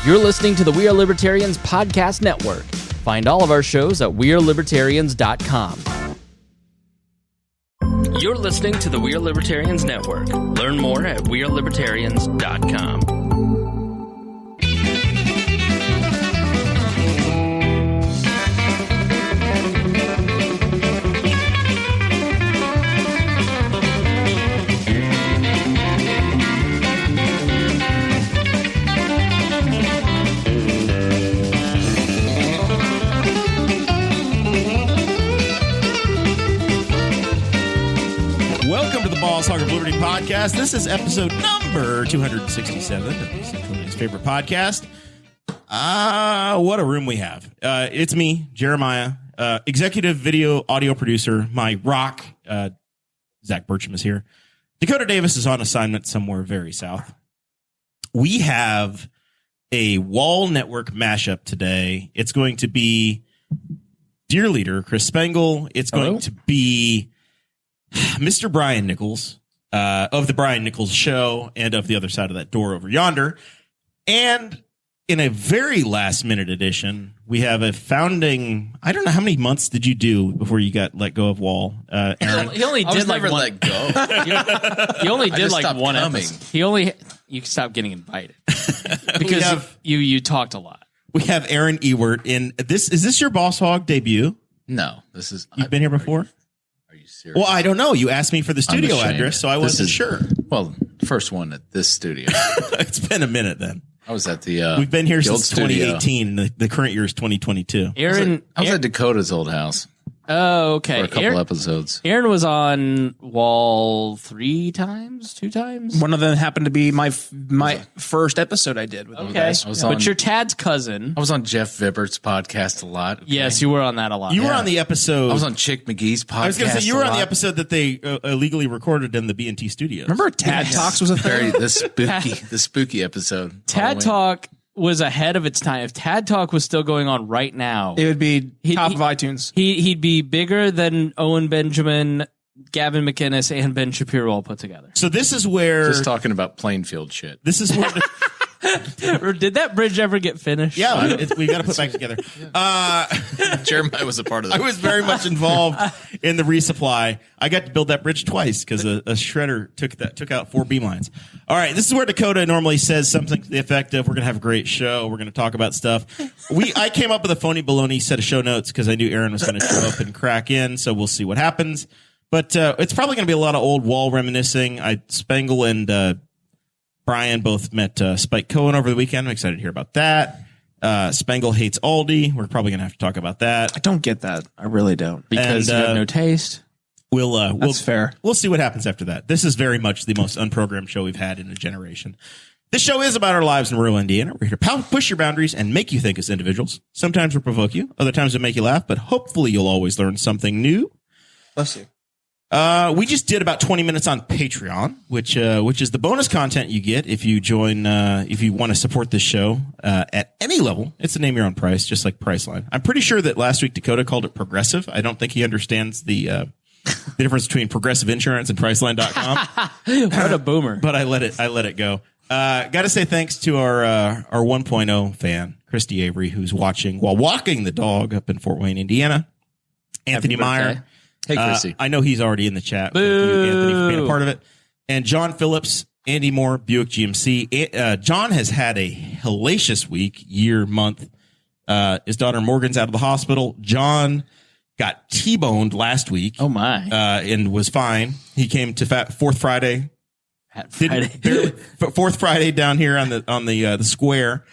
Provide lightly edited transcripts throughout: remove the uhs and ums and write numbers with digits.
You're listening to the We Are Libertarians Podcast Network. Find all of our shows at wearelibertarians.com. You're listening to the We Are Libertarians Network. Learn more at wearelibertarians.com. Song of Liberty podcast. This is episode number 267 of his favorite podcast. What a room we have. It's me, Jeremiah, executive video audio producer. My rock, Zach Burcham, is here. Dakota Davis is on assignment somewhere very south. We have a WAL Network mashup today. It's going to be Dear Leader Chris Spangle. It's going to be Mr. Brian Nichols of the Brian Nichols Show and of the other side of that door over yonder. And in a very last minute edition, we have a founding. I don't know how many months did you do before you got let go of WAL, Aaron? He only did like one. Let go. He only did like one coming. episode. You stopped getting invited because you talked a lot. We have Aaron Ewert in this. Is this your Boss Hog debut? No, this is. You've been here before? Serious? Well, I don't know. You asked me for the studio address, so I wasn't sure. Well, first one at this studio. It's been a minute then. I was at the We've been here Guild since studio. 2018, and the current year is 2022. I was at Dakota's old house Oh, okay. for a couple episodes. Aaron was on WAL 2 times. One of them happened to be my first episode I did with you guys. But you're Tad's cousin. I was on Jeff Vibbert's podcast a lot. Okay? Yes, you were on that a lot. You were on the episode. I was on Chick McGee's podcast. I was going to say you were on the episode that they illegally recorded in the B&T studios. Remember Tad Talks was a thing? the spooky episode. Tad Talk was ahead of its time. If Tad Talk was still going on right now, It would be top of iTunes. he'd be bigger than Owen Benjamin, Gavin McInnes, and Ben Shapiro all put together. So this is where Just talking about Plainfield shit. this is where Or did that bridge ever get finished? yeah, we got to put back together. Jeremiah was a part of that. I was very much involved in the resupply. I got to build that bridge twice because a shredder took out 4 beam lines. All right, this is where Dakota normally says something to the effect of, "We're going to have a great show. We're going to talk about stuff." I came up with a phony baloney set of show notes because I knew Aaron was going to show up and crack in. So we'll see what happens. But it's probably going to be a lot of old WAL reminiscing. Spangle and Brian both met Spike Cohen over the weekend. I'm excited to hear about that. Spangle hates Aldi. We're probably going to have to talk about that. I don't get that. I really don't. Because you have no taste. That's fair. We'll see what happens after that. This is very much the most unprogrammed show we've had in a generation. This show is about our lives in rural Indiana. We're here to push your boundaries and make you think as individuals. Sometimes we'll provoke you. Other times we'll make you laugh. But hopefully you'll always learn something new. Bless you. We just did about 20 minutes on Patreon, which is the bonus content you get if you join, if you want to support this show, at any level. It's a name your own price, just like Priceline. I'm pretty sure that last week Dakota called it progressive. I don't think he understands the difference between Progressive Insurance and Priceline.com. What a boomer. But I let it go. Got to say thanks to our 1.0 fan, Christy Avery, who's watching while walking the dog up in Fort Wayne, Indiana. Anthony Meyer. Hey, Chrissy. I know he's already in the chat. Thank you, Anthony, for being a part of it. And John Phillips, Andy Moore, Buick GMC. John has had a hellacious week, month. His daughter Morgan's out of the hospital. John got T-boned last week. Oh, my. And was fine. He came to Fourth Friday. Friday. Fourth Friday down here on the square.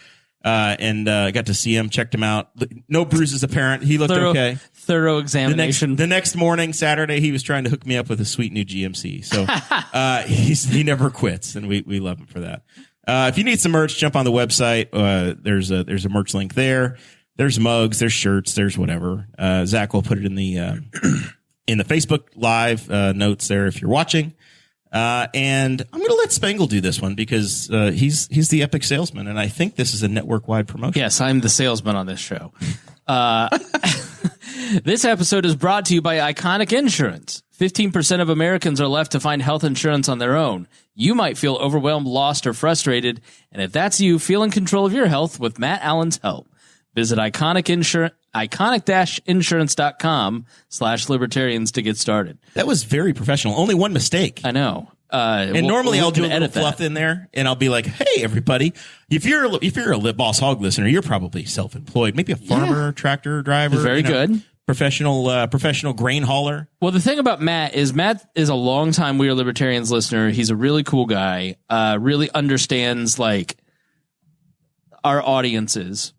And got to see him, checked him out. No bruises apparent. He looked okay. Thorough examination. The next morning, Saturday, he was trying to hook me up with a sweet new GMC. So he never quits, and we love him for that. If you need some merch, jump on the website. There's a merch link there. There's mugs, there's shirts, there's whatever. Zach will put it in the Facebook Live notes there if you're watching. And I'm going to let Spangle do this one because he's the epic salesman, and I think this is a network-wide promotion. Yes, I'm the salesman on this show. This episode is brought to you by Iconic Insurance. 15% of Americans are left to find health insurance on their own. You might feel overwhelmed, lost, or frustrated, and if that's you, feel in control of your health with Matt Allen's help. Visit iconic-insurance.com/libertarians to get started. That was very professional. Only one mistake. I know. And normally I'll do a little edit fluff in there, and I'll be like, "Hey, everybody! If you're a Boss Hog listener, you're probably self-employed, maybe a farmer, tractor driver, Very good, professional grain hauler." Well, the thing about Matt is a longtime We Are Libertarians listener. He's a really cool guy. Really understands like our audiences,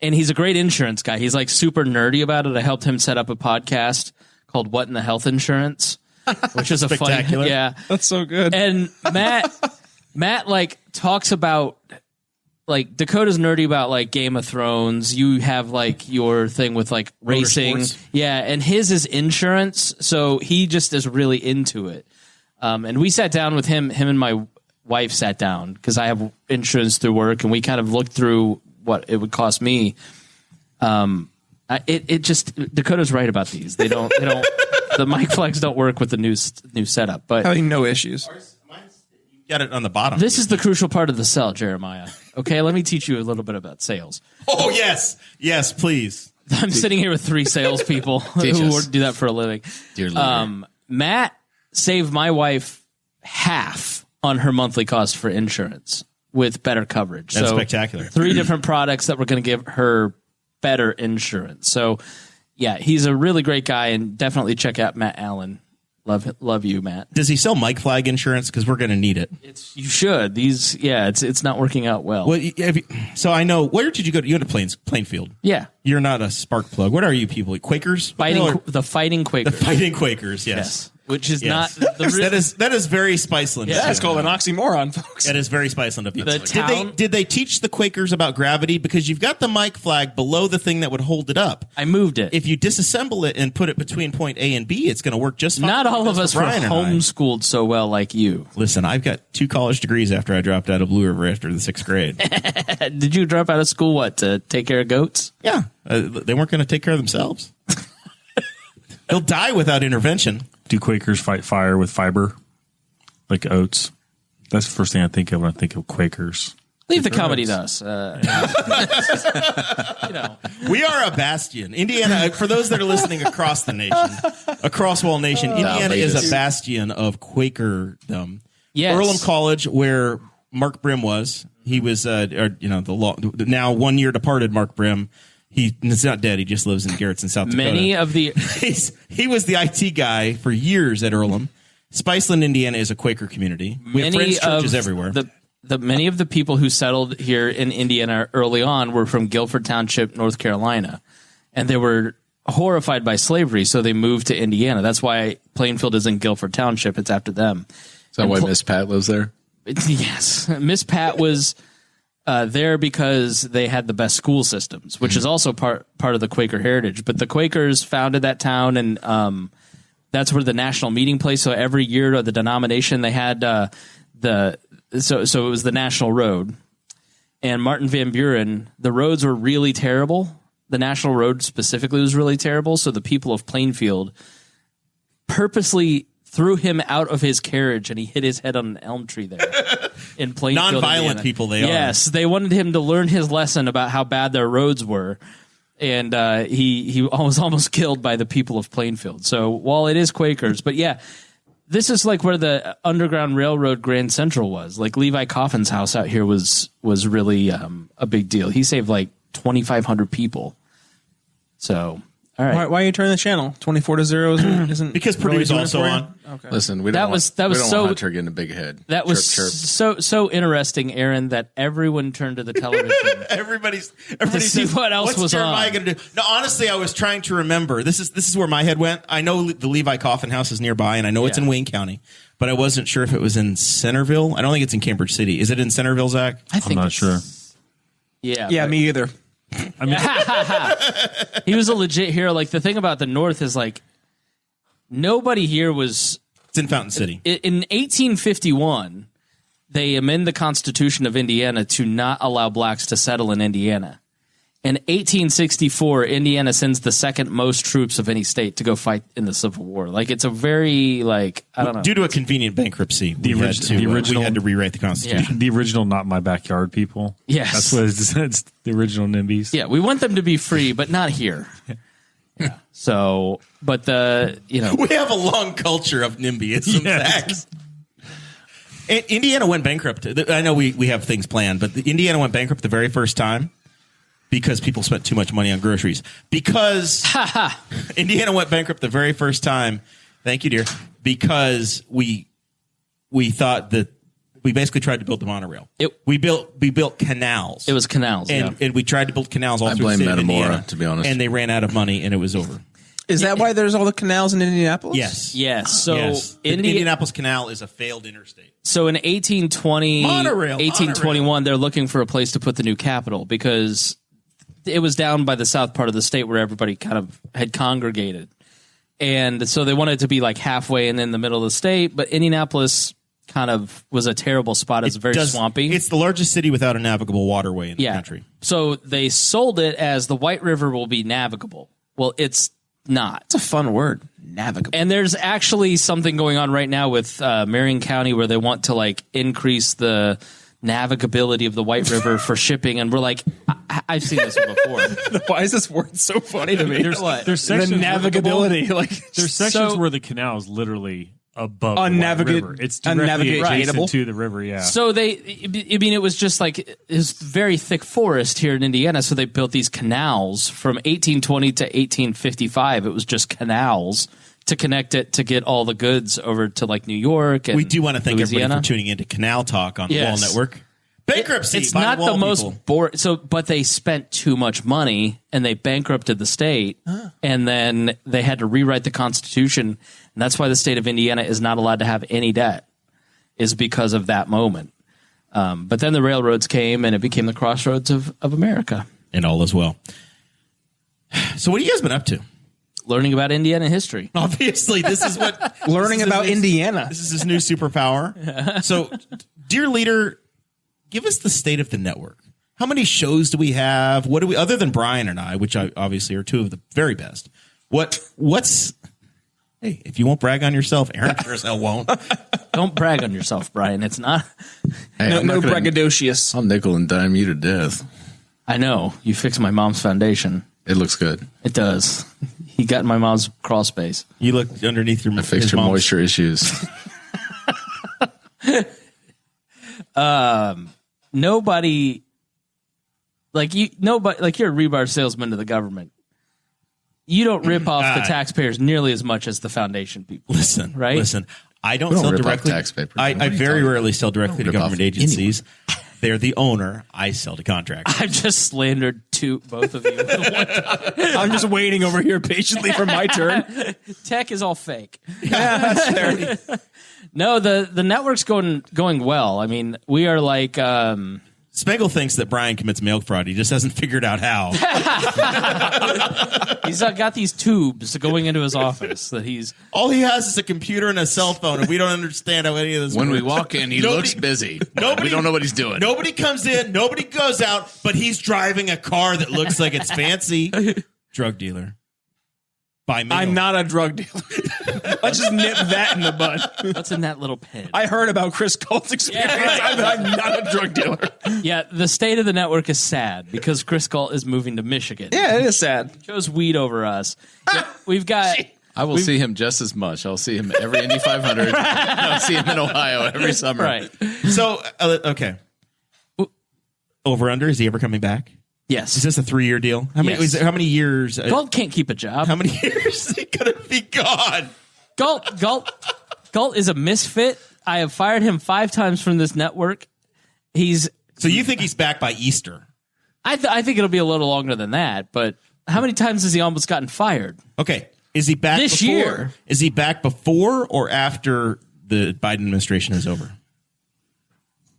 and he's a great insurance guy. He's like super nerdy about it. I helped him set up a podcast called "What in the Health Insurance." Which is a fun, yeah. That's so good. And Matt like talks about like Dakota's nerdy about like Game of Thrones. You have like your thing with like racing, yeah, and his is insurance. So he just is really into it. And we sat down with him. Him and my wife sat down because I have insurance through work, and we kind of looked through what it would cost me. It just Dakota's right about these. They don't. The mic flags don't work with the new setup, but having no issues. You got it on the bottom. This is the crucial part of the sell, Jeremiah. Okay, let me teach you a little bit about sales. Oh yes, please. I'm sitting here with 3 salespeople who do that for a living. Dear Lord. Matt saved my wife half on her monthly cost for insurance with better coverage. That's so spectacular. 3 different products that were going to give her better insurance. So. Yeah, he's a really great guy, and definitely check out Matt Allen. Love you, Matt. Does he sell Mike Flag insurance? Because we're going to need it. You should. It's not working out well. So I know. Where did you go? You went to Plainfield. Yeah, you're not a spark plug. What are you people? Quakers? The Fighting Quakers. The Fighting Quakers. Yes. Which is not that is very Spiceland. Yeah, it's called an oxymoron, folks. That is very Spiceland of you. Did they teach the Quakers about gravity? Because you've got the mic flag below the thing that would hold it up. I moved it. If you disassemble it and put it between point A and B, it's going to work just fine. Not all of us were homeschooled so well like you. Listen, I've got 2 college degrees after I dropped out of Blue River after the 6th grade. Did you drop out of school, to take care of goats? Yeah. They weren't going to take care of themselves. They'll die without intervention. Do Quakers fight fire with fiber, like oats? That's the first thing I think of when I think of Quakers. Leave the comedy to us. We are a bastion. Indiana, for those that are listening across the nation, across WAL Nation, Indiana is a bastion of Quakerdom. Yes. Burcham College, where Mark Brim was, he was, now 1 year departed Mark Brim. He's not dead. He just lives in Garrettson, South Dakota. He was the IT guy for years at Earlham. Spiceland, Indiana is a Quaker community. We have friends churches everywhere. Many of the people who settled here in Indiana early on were from Guilford Township, North Carolina, and they were horrified by slavery, so they moved to Indiana. That's why Plainfield is in Guilford Township. It's after them. Is that why Miss Pat lives there? Yes. Miss Pat was there because they had the best school systems, which is also part of the Quaker heritage. But the Quakers founded that town, and that's where the national meeting place. So every year of the denomination, they had so it was the National Road. And Martin Van Buren, the roads were really terrible. The National Road specifically was really terrible. So the people of Plainfield purposely threw him out of his carriage, and he hit his head on an elm tree there in Plainfield, Nonviolent Indiana. people they are. Yes, they wanted him to learn his lesson about how bad their roads were, and he was almost killed by the people of Plainfield. So while it is Quakers, but yeah, this is like where the Underground Railroad Grand Central was. Like Levi Coffin's house out here was really a big deal. He saved like 2,500 people. So. All right. Why are you turning the channel? 24 to 0 isn't because Purdue's also on. Okay. Listen, we That don't was want so Hunter getting a big head. That was Chirp, chirp. so interesting, Aaron, that everyone turned to the television. Everybody's to see says, what else what's was Jeremiah on. going to do? No, honestly, I was trying to remember. This is where my head went. I know the Levi Coffin house is nearby, and I know it's in Wayne County, but I wasn't sure if it was in Centerville. I don't think it's in Cambridge City. Is it in Centerville, Zach? I think I'm not sure. Yeah, Yeah, but me either. I mean, he was a legit hero. Like the thing about the North is like nobody here was. It's in Fountain City. In 1851, they amend the Constitution of Indiana to not allow blacks to settle in Indiana. In 1864, Indiana sends the second most troops of any state to go fight in the Civil War. Like, it's a very, like, I don't know. Due to a convenient bankruptcy, we had to rewrite the Constitution. The original Not My Backyard people. Yes. That's what it's the original NIMBYs. Yeah, we want them to be free, but not here. Yeah. So, but we have a long culture of NIMBYism. Yes. Indiana went bankrupt. I know we have things planned, but Indiana went bankrupt the very first time because people spent too much money on groceries. Because Indiana went bankrupt the very first time. Thank you, dear. Because we thought that we basically tried to build the monorail. We built canals. It was canals, and we tried to build canals all through the state of Indiana, to be honest. And they ran out of money, and it was over. Is that why there's all the canals in Indianapolis? Yes. So the Indianapolis Canal is a failed interstate. So in 1821, Monorail. they're looking for a place to put the new capital because it was down by the south part of the state where everybody kind of had congregated. And so they wanted it to be like halfway and in the middle of the state, but Indianapolis kind of was a terrible spot. It's very swampy. It's the largest city without a navigable waterway in the country. So they sold it as the White River will be navigable. Well, it's not. It's a fun word, navigable. And there's actually something going on right now with Marion County where they want to like increase the navigability of the White River for shipping. And we're like, I've seen this before. Why is this word so funny to me? There's sections the navigability. There's sections where the canal is literally above the river. It's directly adjacent to the river, yeah. So it was just like, it was very thick forest here in Indiana, so they built these canals from 1820 to 1855. It was just canals to connect it to get all the goods over to like New York and we do want to thank Louisiana. everybody for tuning into Canal Talk on the WAL Network. Bankruptcy. It's by not the WAL most boring. So, but they spent too much money and they bankrupted the state, and then they had to rewrite the Constitution, and that's why the state of Indiana is not allowed to have any debt, is because of that moment. But then the railroads came, and it became the crossroads of America. And all is well. So, what have you guys been up to? Learning about Indiana history. Obviously, this is what Learning about Indiana. This is his new superpower. So, dear leader, give us the state of the network. How many shows do we have? What do we, other than Brian and I, which obviously are two of the very best? What's? Hey, if you won't brag on yourself, Aaron sure as hell won't. Don't brag on yourself, Brian. It's not. Hey, No braggadocious. I'll nickel and dime you to death. I know you fixed my mom's foundation. It looks good. It does. He got in my mom's crawl space. You look underneath your. I fixed your moisture issues. Nobody like you. Nobody like you're a rebar salesman to the government. You don't rip off the taxpayers nearly as much as the foundation people. Listen, right? Listen, I don't We don't sell rip off directly. taxpayers. I very rarely sell directly to rip off government agencies. They're the owner. I sell to contractors. I've just slandered both of you. I'm just waiting over here patiently for my turn. Tech is all fake. No, the network's going well. I mean, we are like. Spangle thinks that Brian commits mail fraud. He just hasn't figured out how. He's got these tubes going into his office that he's. All he has is a computer and a cell phone, and we don't understand how any of this When works. we walk in, he looks busy. We don't know what he's doing. Nobody comes in, nobody goes out, but he's driving a car that looks like it's fancy. Drug dealer. By mail. I'm not a drug dealer. Let's just nip that in the bud. What's in that little pen? I heard about Chris Galt's experience. I'm not a drug dealer. Yeah, the state of the network is sad because Chris Galt is moving to Michigan. Yeah, it is sad. Chose weed over us. Yeah, we've got. I will see him just as much. I'll see him every Indy 500. I'll see him in Ohio every summer. Right. So, okay. Over under, is he ever coming back? Yes. Is this a 3-year deal? How many? Yes. How many years? Galt can't keep a job. How many years is he gonna be gone? Galt is a misfit. I have fired him 5 times from this network. So you think he's back by Easter? I think it'll be a little longer than that. But how many times has he almost gotten fired? Okay. Is he back This before? year. Is he back before or after the Biden administration is over?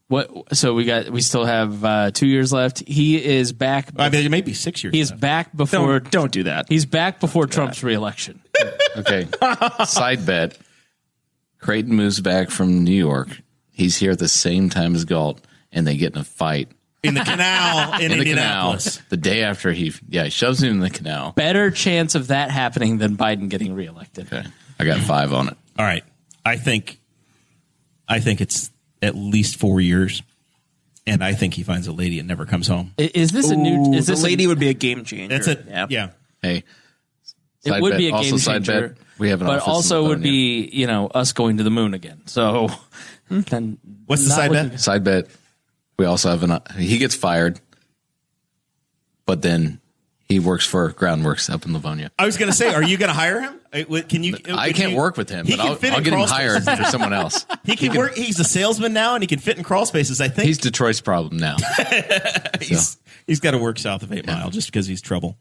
What? So we still have 2 years left. He is back. I mean, it may be 6 years. He is left. back before. Don't do that. He's back before Trump's reelection. Okay. Side bet. Creighton moves back from New York. He's here at the same time as Galt, and they get in a fight. in the canal in in the canal Indianapolis. the day after he shoves him in the canal. Better chance of that happening than Biden getting reelected. Okay. I got 5 on it. All right. I think it's at least 4 years. And I think he finds a lady and never comes home. Is this a new? Is this the lady would be a game changer. That's it. Yeah. Yeah. Hey, It would be a also game side changer. bet. We have an but office in also would Livonia. be us going to the moon again. So then, What's the not side looking- bet? Side bet. We also have he gets fired, but then he works for Groundworks up in Livonia. I was going to say, are you going to hire him? Can you? I can't work with him, He but can I'll fit in get him crawl hired spaces. for someone else. He can work. He's a salesman now, and he can fit in crawl spaces. I think He's Detroit's problem now. he's got to work south of 8 Mile just because he's trouble.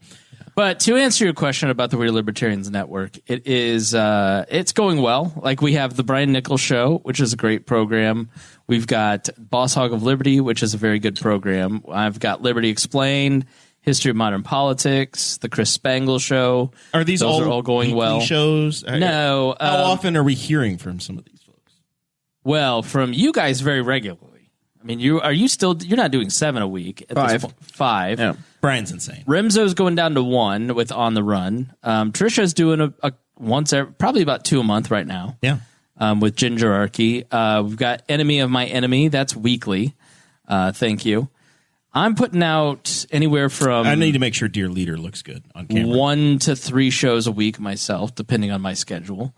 But to answer your question about the Weird Libertarians Network, it is it's going well. Like we have the Brian Nichols Show, which is a great program. We've got Boss Hog of Liberty, which is a very good program. I've got Liberty Explained, History of Modern Politics, the Chris Spangle Show. Are these Those are all going weekly well? shows? No. How often are we hearing from some of these folks? Well, from you guys very regularly. I mean, you're not doing 7 a week at this 5. point. 5. Yeah. Brian's insane. Remzo's going down to 1 with On the Run. Trisha's doing a probably about 2 a month right now. Yeah. With Gingerarchy. We've got Enemy of My Enemy. That's weekly. Thank you. I'm putting out anywhere from I need to make sure Dear Leader looks good on camera. 1 to 3 shows a week myself, depending on my schedule.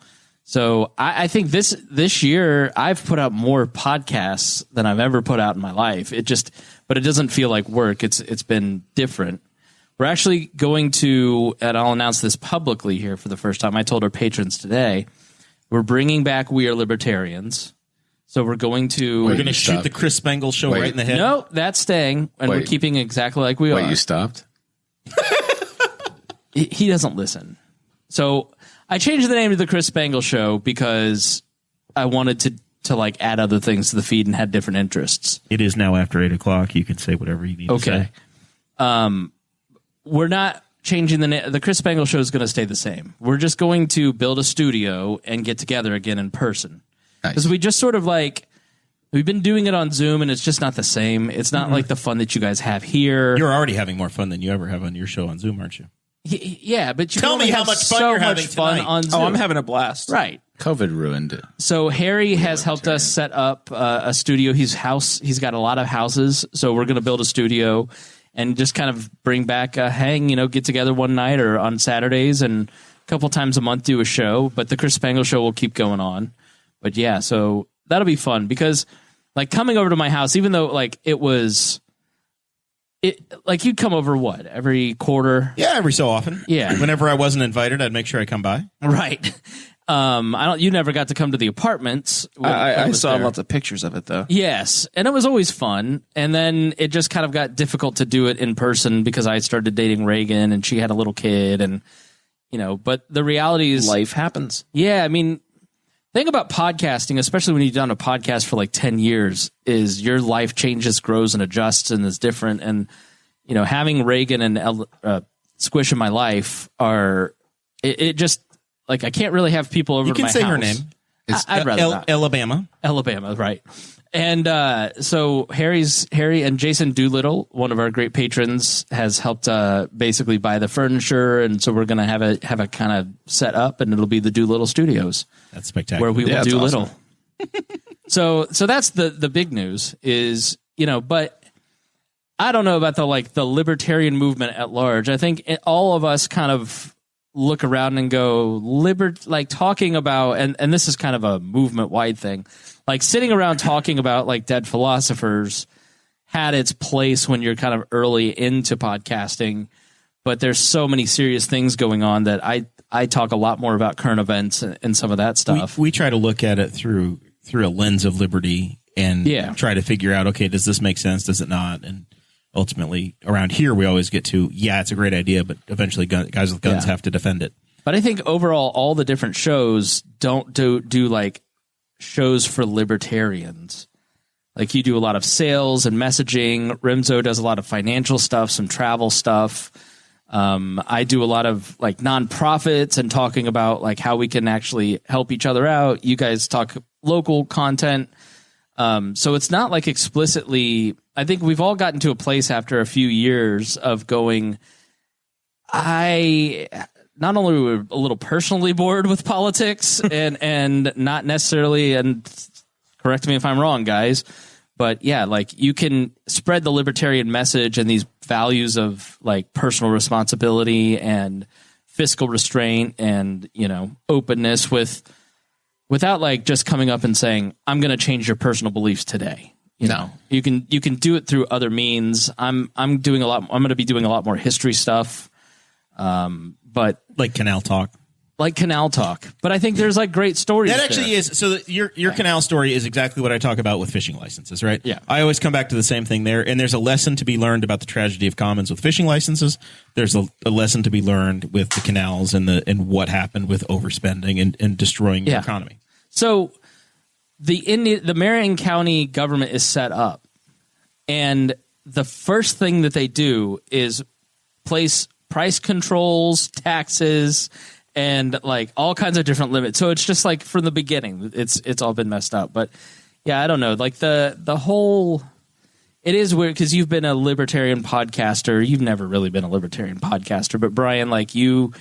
So I think this year I've put out more podcasts than I've ever put out in my life. But it doesn't feel like work. It's been different. We're actually going to, and I'll announce this publicly here for the first time. I told our patrons today, we're bringing back We Are Libertarians. So we're going to We're going to stop. shoot the Chris Spangle show Wait. right in the head. No, that's staying, and we're Wait. keeping exactly like we are. Wait, you stopped? He doesn't listen. So I changed the name to the Chris Spangle Show because I wanted to like add other things to the feed and had different interests. It is now after 8 o'clock. You can say whatever you need to Okay. say. We're not changing the name. The Chris Spangle Show is going to stay the same. We're just going to build a studio and get together again in person. Nice. Because we just sort of like, we've been doing it on Zoom and it's just not the same. It's not like the fun that you guys have here. You're already having more fun than you ever have on your show on Zoom, aren't you? Yeah, but you Tell can only me how have much fun so you're much having fun tonight. on Zoom. Oh, I'm having a blast. right. COVID ruined it. So Harry has helped us set up a studio. He's got a lot of houses, so we're going to build a studio and just kind of bring back a hang. Get together one night or on Saturdays and a couple times a month do a show. But the Chris Spangle Show will keep going on. But yeah, so that'll be fun because like coming over to my house, even though like you'd come over what every quarter. Yeah, every so often. Yeah. Whenever I wasn't invited, I'd make sure I come by. Right. You never got to come to the apartments. when I was saw there. lots of pictures of it, though. Yes, and it was always fun. And then it just kind of got difficult to do it in person because I started dating Reagan and she had a little kid and but the reality is Life happens. yeah, I mean, thing about podcasting, especially when you've done a podcast for like 10 years, is your life changes, grows and adjusts and is different. And having Reagan and Squish in my life it just like I can't really have people over You to can my say house. her name. I'd rather not. Alabama. Right. And so Harry and Jason Doolittle, one of our great patrons, has helped basically buy the furniture, and so we're going to have a kind of set up, and it'll be the Doolittle Studios That's spectacular. where we will that's do awesome. little. So that's the big news is but I don't know about the libertarian movement at large. I think all of us kind of look around and go like talking about and this is kind of a movement wide thing, like sitting around talking about like dead philosophers had its place when you're kind of early into podcasting, but there's so many serious things going on that I talk a lot more about current events and some of that stuff. We try to look at it through a lens of liberty and try to figure out, okay, does this make sense? Does it not? And ultimately around here, we always get to, it's a great idea, but eventually guys with guns have to defend it. But I think overall, all the different shows don't do like shows for libertarians. Like you do a lot of sales and messaging. Remzo does a lot of financial stuff, some travel stuff. I do a lot of like nonprofits and talking about like how we can actually help each other out. You guys talk local content. So it's not like explicitly. I think we've all gotten to a place after a few years of going. I not only were a little personally bored with politics and not necessarily, and correct me if I'm wrong, guys, but yeah, like you can spread the libertarian message and these values of like personal responsibility and fiscal restraint and, you know, openness without like just coming up and saying, I'm going to change your personal beliefs today. You know, you can do it through other means. I'm going to be doing a lot more history stuff. But like Canal Talk. But I think there's like great stories. That actually is. So your canal story is exactly what I talk about with fishing licenses, right? Yeah. I always come back to the same thing there. And there's a lesson to be learned about the tragedy of commons with fishing licenses. There's a lesson to be learned with the canals and what happened with overspending and destroying your economy. So the Marion County government is set up, and the first thing that they do is place price controls, taxes, and like all kinds of different limits. So it's just like from the beginning, it's all been messed up. But yeah, I don't know. Like the whole, it is weird because you've been a libertarian podcaster. You've never really been a libertarian podcaster, but Brian, like you've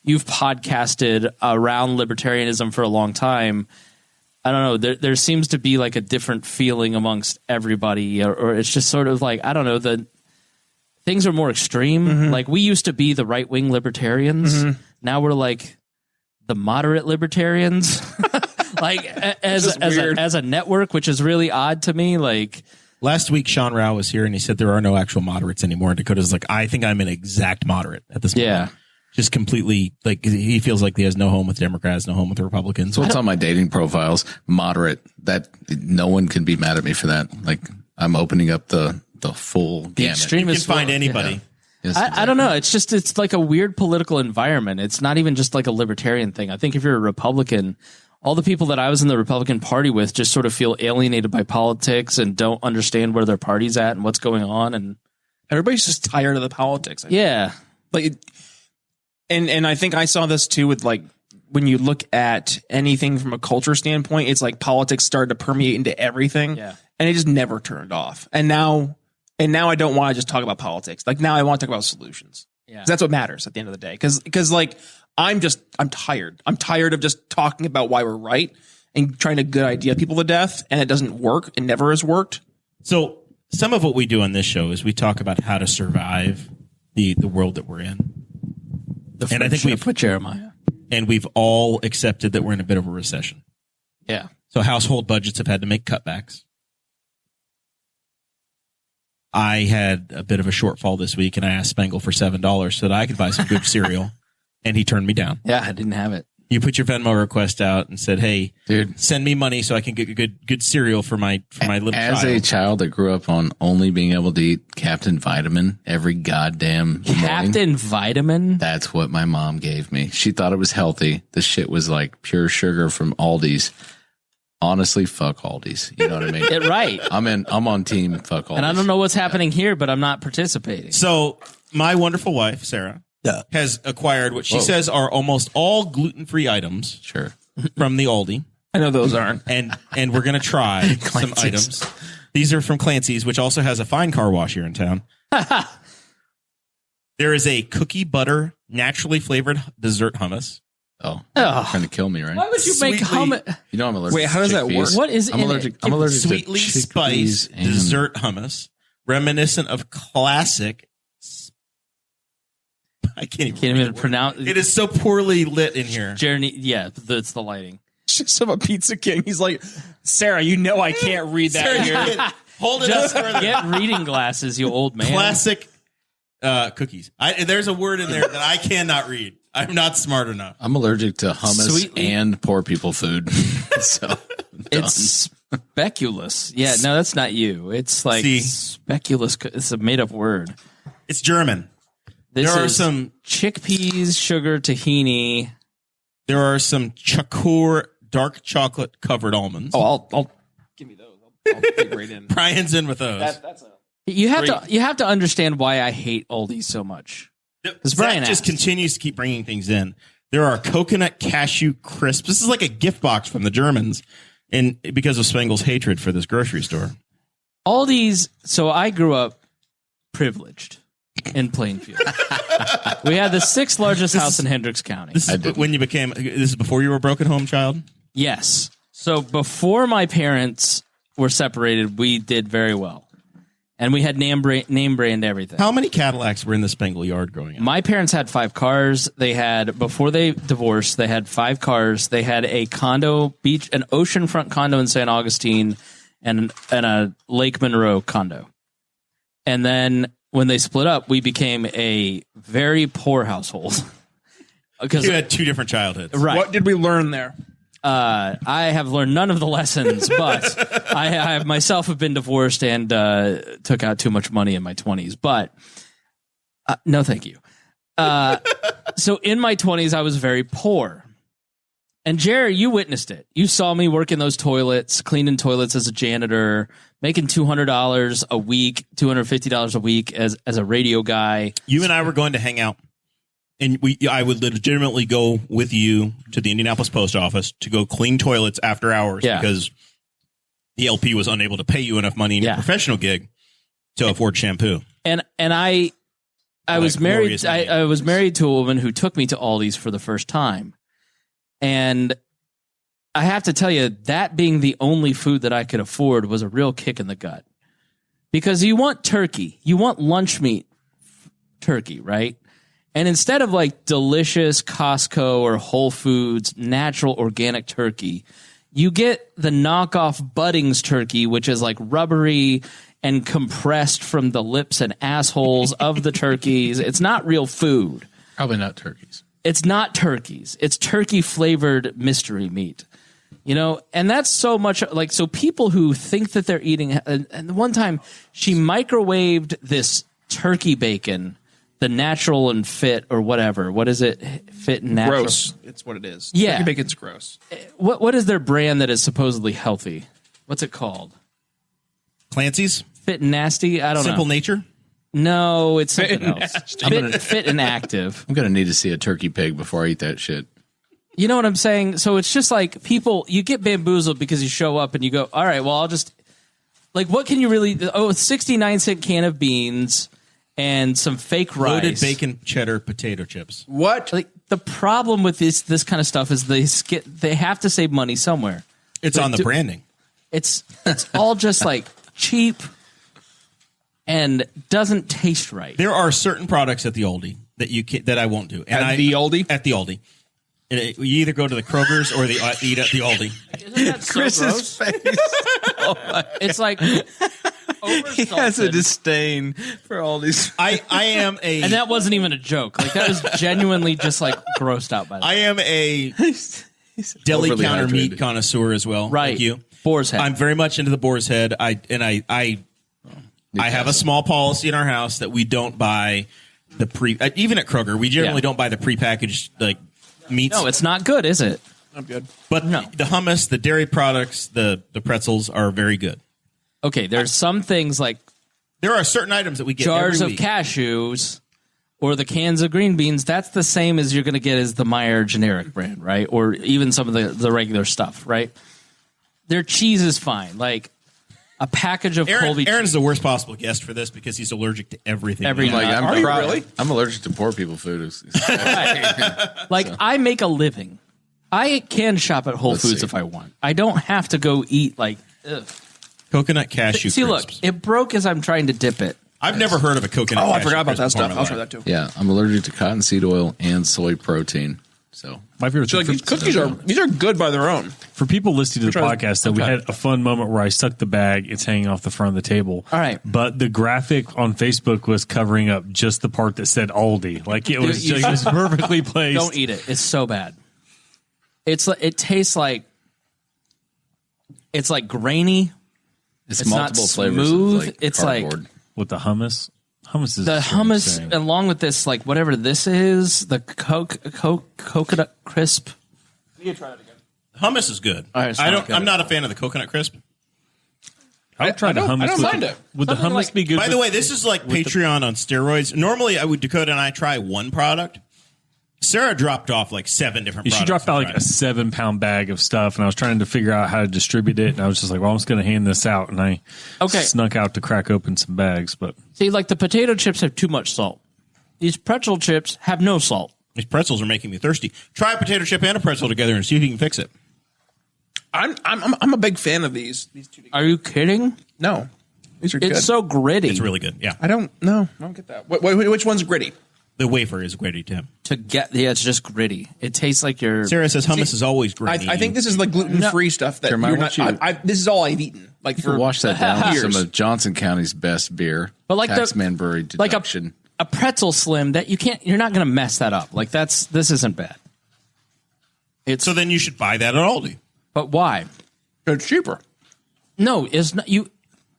podcasted around libertarianism for a long time. I don't know. There seems to be like a different feeling amongst everybody, or it's just sort of like, I don't know, the things are more extreme. Mm-hmm. Like we used to be the right wing libertarians. Mm-hmm. Now we're like the moderate libertarians, like as a network, which is really odd to me. Like last week, Sean Rao was here and he said there are no actual moderates anymore. And Dakota's like, I think I'm an exact moderate at this point. Yeah. Just completely like he feels like he has no home with Democrats, no home with Republicans. So what's on my dating profiles? Moderate. That no one can be mad at me for that. Like I'm opening up the full gamut. You can find anybody. Yeah. Yes, exactly. I don't know. It's like a weird political environment. It's not even just like a libertarian thing. I think if you're a Republican, all the people that I was in the Republican Party with just sort of feel alienated by politics and don't understand where their party's at and what's going on. And everybody's just tired of the politics. Yeah. Like, and I think I saw this too with like, when you look at anything from a culture standpoint, it's like politics started to permeate into everything. Yeah. And it just never turned off. And now I don't want to just talk about politics. Like now I want to talk about solutions. Yeah. That's what matters at the end of the day. Cause like I'm tired. I'm tired of just talking about why we're right and trying to good idea people to death. And it doesn't work. It never has worked. So some of what we do on this show is we talk about how to survive the world that we're in. And I think we've put Jeremiah. And we've all accepted that we're in a bit of a recession. Yeah. So household budgets have had to make cutbacks. I had a bit of a shortfall this week, and I asked Spangle for $7 so that I could buy some good cereal, and he turned me down. Yeah, I didn't have it. You put your Venmo request out and said, "Hey, dude, send me money so I can get good cereal for my little child." As a child that grew up on only being able to eat Captain Vitamin every goddamn morning, Vitamin? That's what my mom gave me. She thought it was healthy. The shit was like pure sugar from Aldi's. Honestly, fuck Aldi's. You know what I mean? Right. I'm on team fuck Aldi's. And I don't know what's happening here, but I'm not participating. So my wonderful wife, Sarah, has acquired what she says are almost all gluten-free items. Sure. From the Aldi. I know those aren't. And we're going to try some items. These are from Clancy's, which also has a fine car wash here in town. There is a cookie butter, naturally flavored dessert hummus. Oh, you're trying to kill me, right? Why would you make hummus? You know I'm allergic. Wait, how does that work? What is I'm allergic. I'm allergic to sweetly spiced dessert hummus, reminiscent of classic. I can't even pronounce it. Is so poorly lit in here. Jeremy, yeah, it's the lighting. Just of a Pizza King. He's like, Sarah, you know I can't read that here. Hold it up further. Get reading glasses, you old man. Classic cookies. There's a word in there that I cannot read. I'm not smart enough. I'm allergic to hummus and poor people food. So it's speculous. Yeah, no, that's not you. It's like speculous. It's a made up word. It's German. There are some chickpeas, sugar, tahini. There are some Chakur dark chocolate covered almonds. Oh, I'll give me those. I'll dig right in. Brian's in with those. You have to understand why I hate Aldi so much. Because Brian just continues to keep bringing things in. There are coconut cashew crisps. This is like a gift box from the Germans. and because of Spangle's hatred for this grocery store. Aldi's. So I grew up privileged in Plainfield. We had the 6th largest house in Hendricks County. This is when you became. This is before you were a broken home child. Yes. So before my parents were separated, we did very well, and we had name brand everything. How many Cadillacs were in the Spangle yard growing up? My parents had 5 cars. They had, before they divorced, they had 5 cars. They had a condo, an oceanfront condo in St. Augustine, and a Lake Monroe condo. And then when they split up, we became a very poor household. You had 2 different childhoods. Right. What did we learn there? I have learned none of the lessons, but I myself have been divorced and took out too much money in my 20s. But no, thank you. So in my 20s, I was very poor. And Jerry, you witnessed it. You saw me working those toilets, cleaning toilets as a janitor, making $200 a week, $250 a week as a radio guy. You and I were going to hang out. And I would legitimately go with you to the Indianapolis post office to go clean toilets after hours because the LP was unable to pay you enough money in your professional gig to afford shampoo. And I was married. I was married to a woman who took me to Aldi's for the first time, and I have to tell you that being the only food that I could afford was a real kick in the gut, because you want turkey, you want lunch meat turkey, right? And instead of like delicious Costco or Whole Foods natural organic turkey, you get the knockoff Buddings turkey, which is like rubbery and compressed from the lips and assholes of the turkeys. It's not real food. Probably not turkeys. It's not turkeys. It's turkey flavored mystery meat. You know, and that's so much like, so people who think that they're eating, and one time she microwaved this turkey bacon, the natural and fit or whatever. What is it? Fit and natural. Gross. It's what it is. Yeah. Turkey bacon's gross. What is their brand that is supposedly healthy? What's it called? Clancy's? Fit and nasty? I don't know. Simple Nature? No, it's something Fit and else. nasty. Fit and active. I'm going to need to see a turkey pig before I eat that shit. You know what I'm saying? So it's just like people, you get bamboozled because you show up and you go, all right, well, I'll just, like, what can you really, 69-cent can of beans and some fake rice. Loaded bacon cheddar potato chips. What? Like, the problem with this kind of stuff is they have to save money somewhere. It's on the branding. It's all just like cheap and doesn't taste right. There are certain products at the Aldi that I won't do. And At the Aldi? At the Aldi. You either go to the Kroger's or eat at the Aldi. Isn't that so gross? Face. It's like He has a disdain for all these. I am a... And that wasn't even a joke. Like, that was genuinely just like grossed out by that. I am a deli overly counter hydrated. meat connoisseur as well. Right. Like you. Boar's Head. I'm very much into the Boar's Head. I have a small policy in our house that we don't buy the even at Kroger, we generally don't buy the prepackaged like meats. No, it's not good, is it? I'm good. But the hummus, the dairy products, the pretzels are very good. Okay, there's some things like There are certain items that we get jars every of week. cashews or the cans of green beans. That's the same as you're going to get as the Meyer generic brand, right? Or even some of the regular stuff, right? Their cheese is fine. Like a package of Colby Aaron's the worst possible guest for this because he's allergic to everything. Every Like, night. I'm Are you proud- really? I'm allergic to poor people food. Like, I make a living. I can shop at Whole Let's Foods see. if I want. I don't have to go eat like. Ugh. Coconut cashew See, look, crisps. it broke as I'm trying to dip it. I've never heard of a coconut Oh, I cashew forgot about crisp that before stuff. in my I'll try life. that too. Yeah, I'm allergic to cottonseed oil and soy protein. So My favorite So thing like, these cookies are good by their own. for people listening to the Try- podcast that we had a fun moment where I stuck the bag. It's hanging off the front of the table. All right. But the graphic on Facebook was covering up just the part that said Aldi. Like it was you just perfectly placed. Don't eat it. It's so bad. It tastes like it's like grainy. it's not multiple flavors. Of, smooth. like, It's like- cardboard. With the hummus. Hummus is The a strange hummus, thing. along with this, like whatever this is, the coconut crisp. Hummus is good. All right, it's not good. I'm not a fan of the coconut crisp. I tried the hummus. I don't with mind the- it. Would the Something hummus like- be good? By the with- way, this is like Patreon on steroids. Normally, Dakota and I try one product. Sarah dropped off like 7 different products. She dropped out like on a Friday. 7-pound bag of stuff, and I was trying to figure out how to distribute it. And I was just like, well, I'm just going to hand this out. And I snuck out to crack open some bags. But See, like the potato chips have too much salt. These pretzel chips have no salt. These pretzels are making me thirsty. Try a potato chip and a pretzel together and see if you can fix it. I'm a big fan of these two together. Are you kidding? No, these are good. It's so gritty. It's really good. Yeah. I don't get that. Which one's gritty? The wafer is gritty, Tim. It's just gritty. It tastes like your. Sarah says hummus is always gritty. I think this is like gluten-free stuff that Jeremiah, you're not. This is all I've eaten. Like You can wash that down with years. some of Johnson County's best beer. But like Taxmanbury deduction. a pretzel slim that you're not going to mess that up. Like this isn't bad. So then you should buy that at Aldi. But why? It's cheaper. No, it's not.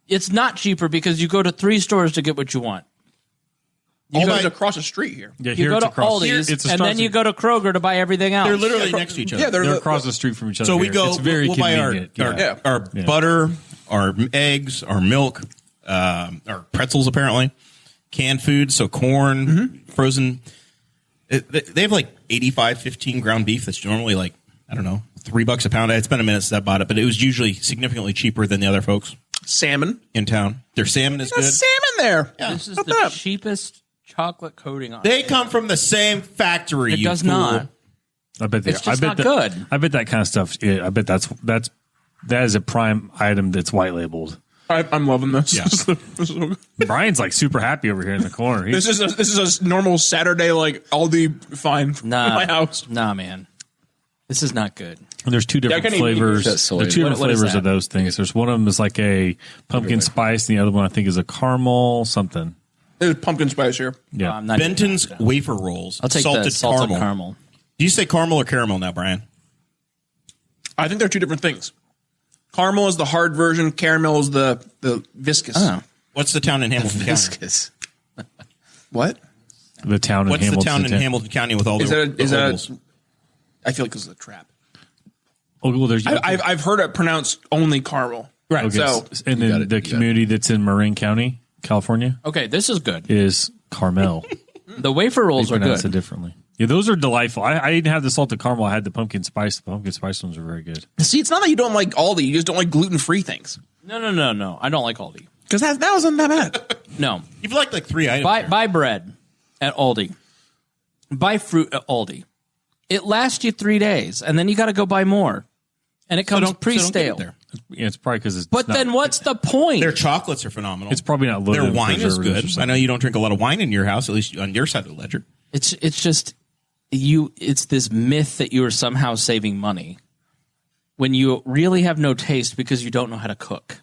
It's not cheaper because you go to 3 stores to get what you want. You go across the street here. yeah, You here go it's to across. Aldi's, It's a and then you go to Kroger to buy everything else. They're literally next to each other. Yeah, They're across the street from each other. So we here. go. It's very we'll buy convenient. our butter, our eggs, our milk, our pretzels. Apparently, canned food. So corn, frozen. They have like 15 ground beef. That's normally like I don't know $3 a pound. It's been a minute since I bought it, but it was usually significantly cheaper than the other folks Salmon. in town. Their salmon is good. There's salmon there. Yeah. This is What's the up? cheapest chocolate coating on They it. come from the same factory. It you does fool. not. I bet It's just not good. I bet that kind of stuff. I bet that is a prime item that's white labeled. I'm loving this. Yeah. This is so good. Brian's like super happy over here in the corner. This is a normal Saturday like Aldi find Nah, in my house. Nah, man. This is not good. And there's 2 different I can't even eat flavors. that soy. There's 2 different What is flavors that? of those things. There's one of them is like a pumpkin spice, and the other one I think is a caramel something. There's pumpkin spice here. Yeah, I'm not Benton's eating that. wafer rolls. I'll take salted the salted caramel. caramel. Do you say caramel or caramel now, Brian? I think they're 2 different things. Caramel is the hard version. Caramel is the viscous. Oh. What's the town in Hamilton County? Viscous. What? the town in What's Hamilton. the town in Hamilton County with all Is the that is ovals? that? I feel like this is a trap. Oh, well, there's I've heard it pronounced only caramel. right. So And You got then it, the you got it. community that's in Marin County, California, Okay, this is good. is Carmel. The wafer rolls They are pronounce good. it differently. Yeah, those are delightful. I didn't have the salted caramel. I had the pumpkin spice. The pumpkin spice ones are very good. see, it's not that you don't like Aldi. You just don't like gluten-free things. No. I don't like Aldi. Because that wasn't that bad. No. You've liked like 3 items. there. Buy bread at Aldi. Buy fruit at Aldi. It lasts you 3 days, and then you got to go buy more. And it comes don't get pre-stale. it there. Yeah, it's probably because it's. But not, then what's the point? Their chocolates are phenomenal. it's probably not loaded. Their with wine is preservatives or good. something. I know you don't drink a lot of wine in your house, at least on your side of the ledger. It's just it's this myth that you are somehow saving money when you really have no taste because you don't know how to cook.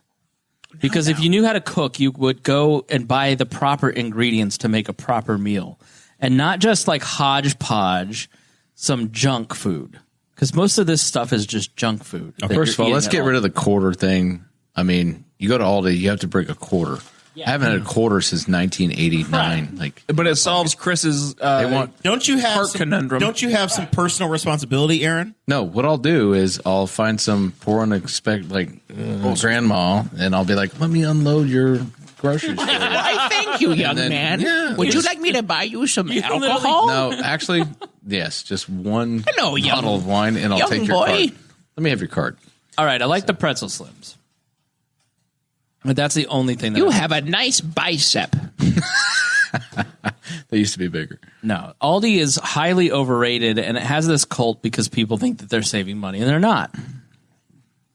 Because if you knew how to cook, you would go and buy the proper ingredients to make a proper meal and not just like hodgepodge some junk food. Because most of this stuff is just junk food. First of all, let's get rid of the quarter thing. I mean, you go to Aldi, you have to break a quarter. I haven't had a quarter since 1989. Like, But it solves Chris's. they want Don't you have Heart some, conundrum. Don't you have some personal responsibility, Aaron? no. What I'll do is I'll find some poor unexpected grandma, and I'll be like, "Let me unload your groceries." For you." Why, thank you, young then- man. yeah, Would you yes. like me to buy you some alcohol? No, actually, yes, just one Hello, young- bottle of wine, and I'll young take your boy. card. Let me have your card. All right, I like the pretzel slims. But that's the only thing that You I- have a nice bicep. They used to be bigger. No, Aldi is highly overrated, and it has this cult because people think that they're saving money, and they're not.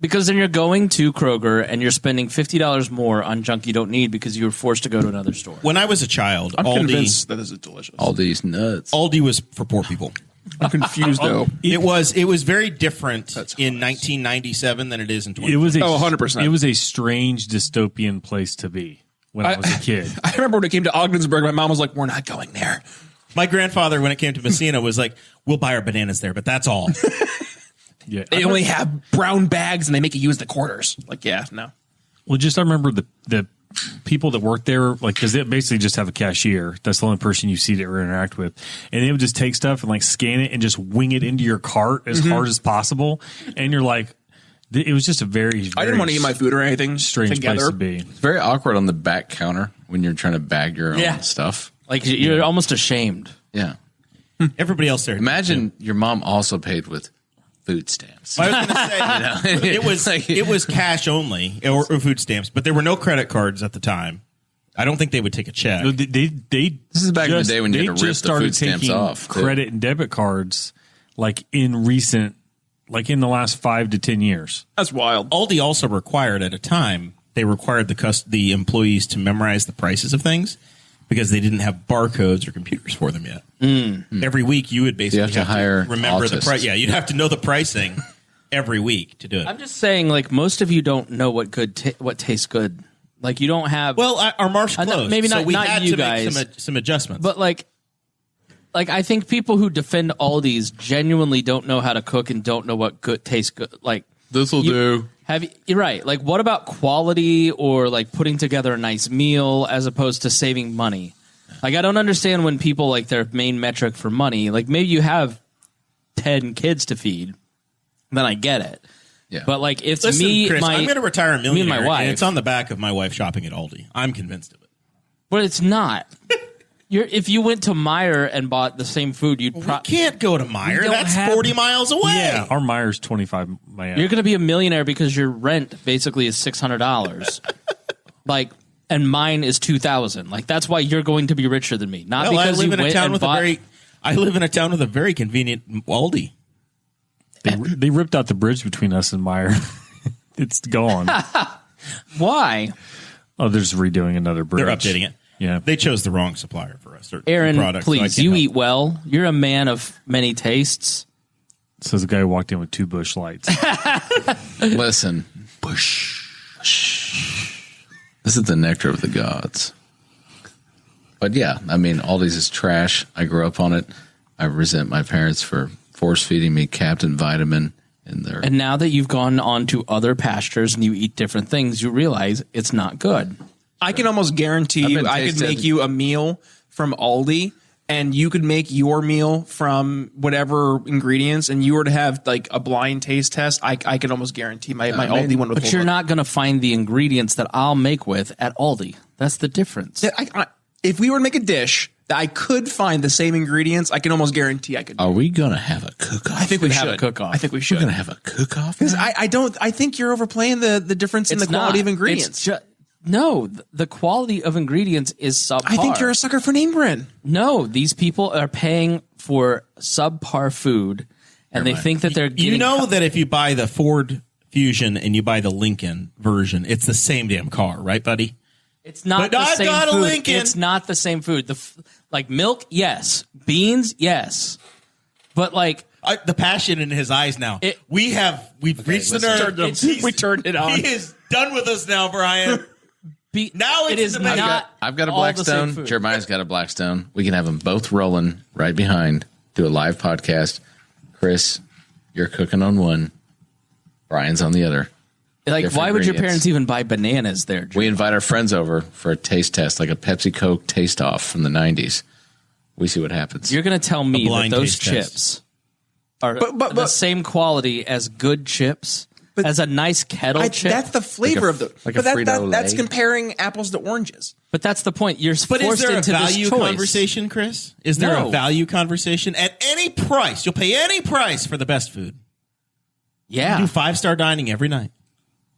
Because then you're going to Kroger and you're spending $50 more on junk you don't need because you were forced to go to another store. When I was a child, I'm Aldi convinced that this is delicious. Aldi's nuts. Aldi was for poor people. I'm confused though. It was very different in 1997 than it is in 20. It was a, 100%. It was a strange dystopian place to be when I was a kid. I remember when it came to Ogdensburg, my mom was like, "We're not going there." My grandfather, when it came to Messina, was like, "We'll buy our bananas there, but that's all." Yeah, They only have brown bags and they make you use the quarters. Like, yeah, no. Well, just I remember the people that worked there, like, because they basically just have a cashier. That's the only person you see to interact with, and they would just take stuff and like scan it and just wing it into your cart as hard as possible. And you're like, it was just a very I didn't want to eat my food or anything strange together. place to be. It's very awkward on the back counter when you're trying to bag your own Yeah. stuff. Like, you're almost ashamed. Yeah. Everybody else there. Imagine your mom also paid with food stamps. I was going to say it was cash only or food stamps, but there were no credit cards at the time. I don't think they would take a check. They This is back in the day when you had to rip the food stamps off. too. Credit and debit cards like in the last 5 to 10 years. That's wild. Aldi also required at a time, they required the employees to memorize the prices of things because they didn't have barcodes or computers for them yet. Every week you would basically have to hire remember the autists. price. Yeah, you'd have to know the pricing every week to do it. I'm just saying, like, most of you don't know what what tastes good. Like, you don't have. Well, our marsh I know, closed, maybe so not- we not had you to guys. make some adjustments. But like I think people who defend Aldi's genuinely don't know how to cook and don't know what good tastes good. Like, This'll do. You're right. Like, what about quality or like putting together a nice meal as opposed to saving money? Like, I don't understand when people like their main metric for money. Like, maybe you have 10 kids to feed, then I get it. Yeah. But like, if Listen, me, Chris, I'm going to retire a millionaire, my wife. and it's on the back of my wife shopping at Aldi. I'm convinced of it. but it's not. If you went to Meijer and bought the same food, you'd We probably. can't go to Meijer. don't That's have- 40 miles away. Yeah, our Myers 25. Man. You're going to be a millionaire because your rent basically is $600. Like, and mine is $2,000. Like, that's why you're going to be richer than me. Not Well, I because live you in a went town and with bought. I live in a town with a very convenient Aldi. They ripped out the bridge between us and Meyer. It's gone. Why? Oh, they're just redoing another bridge. They're updating it. Yeah. They chose the wrong supplier for us. Aaron, product, so I please, can't you help. eat well. You're a man of many tastes. Says the guy who walked in with 2 bush lights. Listen. This is the nectar of the gods. But yeah, I mean, Aldi's is trash. I grew up on it. I resent my parents for force feeding me Captain Vitamin in their. And now that you've gone on to other pastures and you eat different things, you realize it's not good. I can almost guarantee I've you been I could tasted- make you a meal from Aldi and you could make your meal from whatever ingredients and you were to have like a blind taste test. I can almost guarantee my Aldi one would But hold you're up. not going to find the ingredients that I'll make with at Aldi. That's the difference. If we were to make a dish that I could find the same ingredients, I can almost guarantee I could. Are we going to have a cook-off? I think we we should have a cook-off. I think we We're should. going to have a cook-off? Because I think you're overplaying the difference in the quality of ingredients. No, the quality of ingredients is subpar. I think you're a sucker for name brand. No, these people are paying for subpar food, and they think that they're getting. You know that if you buy the Ford Fusion and you buy the Lincoln version, it's the same damn car, right, buddy? It's not But the I've same got a food. Lincoln. It's not the same food. Like milk, yes. Beans, yes. But like The passion in his eyes now. We've reached the listen. nerve. We turned it on. He is done with us now, Brian. Now it's it is the debate. not. I've got a all the same Blackstone. food. Jeremiah's got a Blackstone. We can have them both rolling right behind. Do a live podcast. Chris, you're cooking on one. Brian's on the other. Like, different why would your ingredients. parents even buy bananas there? Drew? We invite our friends over for a taste test, like a Pepsi Coke taste off from the 90s. We see what happens. You're going to tell me that blind those taste test. chips are But- the same quality as good chips, as a nice kettle chip? That's the flavor of the. like a but Frito-Lay. that's comparing apples to oranges. But that's the point. You're But is forced there a into value this choice. conversation, Chris? Is there No. a value conversation? At any price, you'll pay any price for the best food. You Yeah, do 5-star dining every night.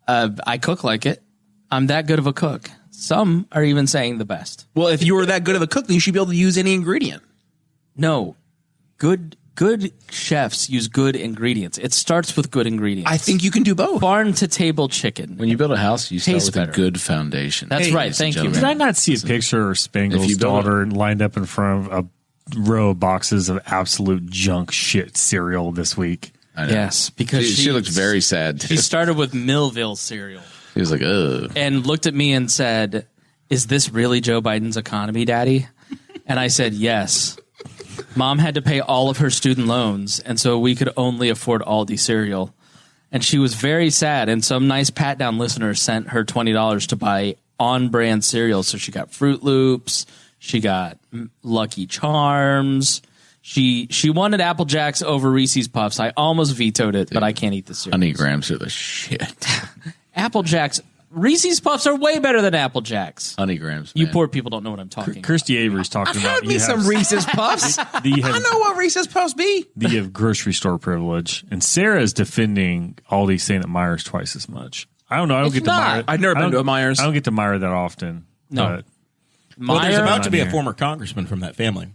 I cook like it. I'm that good of a cook. Some are even saying the best. Well, if you were that good of a cook, then you should be able to use any ingredient. No, good chefs use good ingredients. It starts with good ingredients. I think you can do both. farm to table chicken. when you build a house, you start Tastes with better. a good foundation. That's Hey, right. ladies Thank and you. Did gentlemen. I not see a picture of Spangle's If you build daughter lined up in front of a row of boxes of absolute junk shit cereal this week? I know. Yes, because She looks very sad. She started with Millville cereal He was like, ugh. and looked at me and said, "Is this really Joe Biden's economy, Daddy?" And I said, "Yes." Mom had to pay all of her student loans, and so we could only afford Aldi cereal. And she was very sad, and some nice pat-down listener sent her $20 to buy on-brand cereal. So she got Fruit Loops, she got Lucky Charms, she wanted Apple Jacks over Reese's Puffs. I almost vetoed it, but I can't eat the cereal. Honey grams are the shit. Apple Jacks Reese's Puffs are way better than Apple Jacks. Honey Grams. You man. poor people don't know what I'm talking about. Kirsty Avery's talking about. Had me some Reese's Puffs. I know what Reese's Puffs be. You have grocery store privilege, and Sarah is defending Aldi, saying that Meijer's twice as much. I don't know. I don't get to Meijer. I've never been to a Meijer's. I don't get to Meijer that often. No. Well, there's Meijer- about to be a Here. former congressman from that family.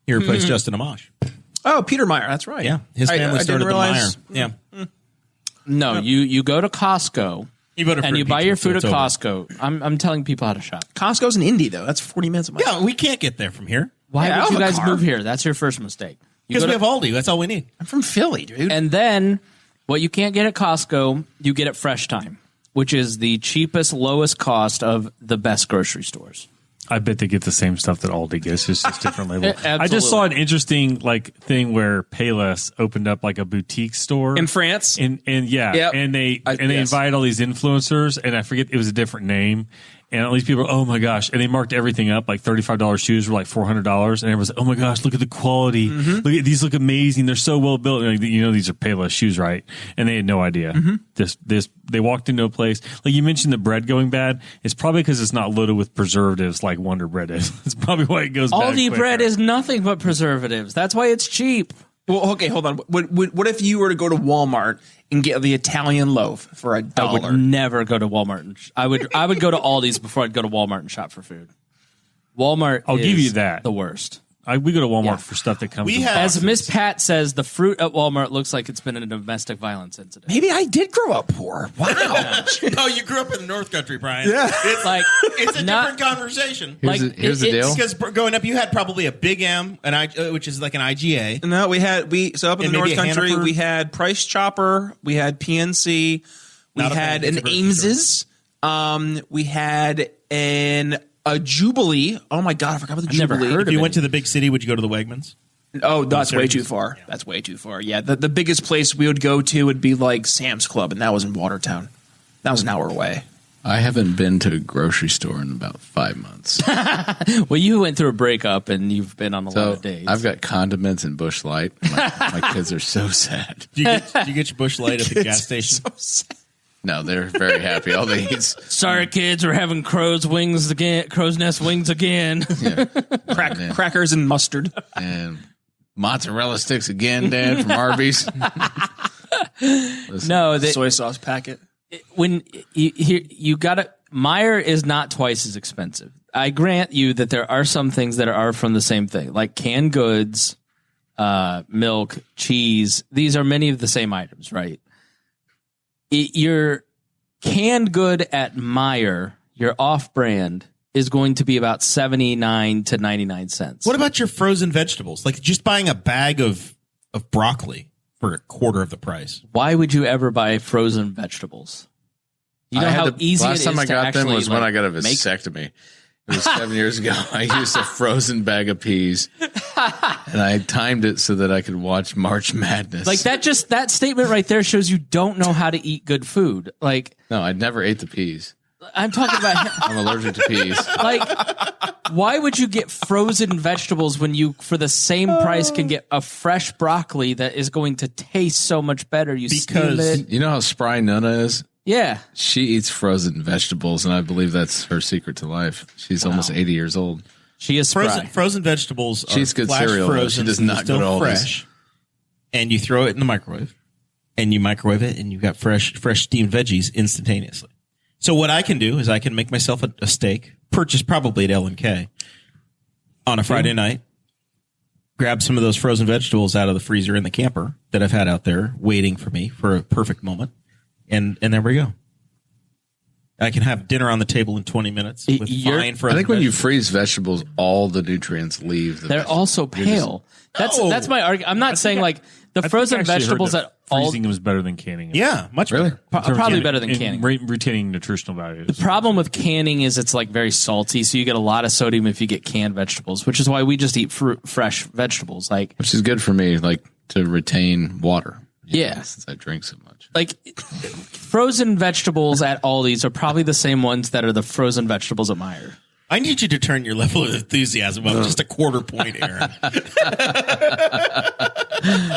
He replaced Justin Amash. Oh, Peter Meyer. That's right. Yeah, his family I started didn't the realize. Meijer. Yeah, No, you go to Costco you voted for and you buy impeachment, your so food at it's over. Costco. I'm telling people how to shop. Costco's in Indy, though. That's 40 minutes of my Yeah, we can't get there from here Why Yeah, I would you have a guys car. move here? That's your first mistake. You because go we to- have Aldi. That's all we need. I'm from Philly, dude. And then what you can't get at Costco, you get at Fresh Time, which is the cheapest, lowest cost of the best grocery stores. I bet they get the same stuff that Aldi gets, just different label. Absolutely. I just saw an interesting thing where Payless opened up like a boutique store in France. and yeah, Yep. and they Yes. invited all these influencers, and I forget it was a different name. And all these people, oh my gosh! And they marked everything up. Like $35 shoes were like $400, and everyone's like, oh my gosh, look at the quality! Look at these, look amazing. They're so well built. And you know these are Payless shoes, right? And they had no idea. They walked into a place like you mentioned the bread going bad. It's probably because it's not loaded with preservatives like Wonder Bread is. It's probably why it goes bad Aldi quicker. bread is nothing but preservatives. That's why it's cheap. Well, okay, hold on. What if you were to go to Walmart and get the Italian loaf for I $1? would never go to Walmart. I would go to Aldi's before I'd go to Walmart and shop for food. Walmart I'll is give you that. the worst. We go to Walmart Yeah. for stuff that comes. We in have- boxes. As Miss Pat says, the fruit at Walmart looks like it's been in a domestic violence incident. Maybe I did grow up poor. Wow. No, you grew up in the North Country, Brian. Yeah. It's Like it's a not- different conversation. Here's the deal. Because growing up, you had probably a Big M, which is like an IGA. No, so up in And the North maybe a Country, Hannaford? we had Price Chopper, we had PNC, we Not a had fan an of grocery Ames's, we had a Jubilee. Oh my God, I forgot about the never Jubilee. heard If you of went to the big city, would you go to the Wegmans? Oh, that's way too Syracuse? far. That's way too far. Yeah, the biggest place we would go to would be like Sam's Club, and that was in Watertown. That was an hour away. I haven't been to a grocery store in about 5 months. Well, you went through a breakup and you've been on a lot So of dates. I've got condiments and Busch Light. My kids are so sad. Do you get your Busch Light at the gas station? No, they're very happy. All they eat Sorry, kids, we're having crow's nest wings again. Crackers and mustard. and mozzarella sticks again, Dad, from Arby's. No, Soy sauce packet. when you got to Meijer is not twice as expensive. I grant you that there are some things that are from the same thing, like canned goods, milk, cheese. These are many of the same items, right? Your canned good at Meijer, your off-brand, is going to be about 79 to 99 cents. What about your frozen vegetables? Like just buying a bag of broccoli for a quarter of the price. Why would you ever buy frozen vegetables? You know how easy it is last time I to got them actually, was when like, I got a make- vasectomy. It was 7 years ago. I used a frozen bag of peas, and I timed it so that I could watch March Madness. Like that statement right there shows you don't know how to eat good food. Like No, I never ate the peas. I'm talking about I'm allergic to peas. like why would you get frozen vegetables when you for the same price can get a fresh broccoli that is going to taste so much better? You steam Because- it. You know how spry Nona is? Yeah. She eats frozen vegetables, and I believe that's her secret to life. She's almost 80 years old. She is spry. Frozen vegetables are She's good flash cereal, though. frozen, She does so not they're go to still Aldi's. fresh. And you throw it in the microwave, and you microwave it, and you got fresh steamed veggies instantaneously. So what I can do is I can make myself a steak, purchased probably at L&K on a Friday night, grab some of those frozen vegetables out of the freezer in the camper that I've had out there waiting for me for a perfect moment, and there we go. I can have dinner on the table in 20 minutes with fine frozen I think when you vegetables. freeze vegetables, all the nutrients leave. They're also pale. That's my argument. I'm not saying like the frozen vegetables at all. freezing them is better than canning them. Yeah, much better. Probably better than And canning. retaining nutritional values. Problem with canning is it's like very salty, so you get a lot of sodium if you get canned vegetables, which is why we just eat fresh vegetables. Like, Which is good for me, like to retain water. You Yeah. know, since I drink so much. like frozen vegetables at Aldi's are probably the same ones that are the frozen vegetables at Meijer. I need you to turn your level of enthusiasm up just a quarter point, Aaron.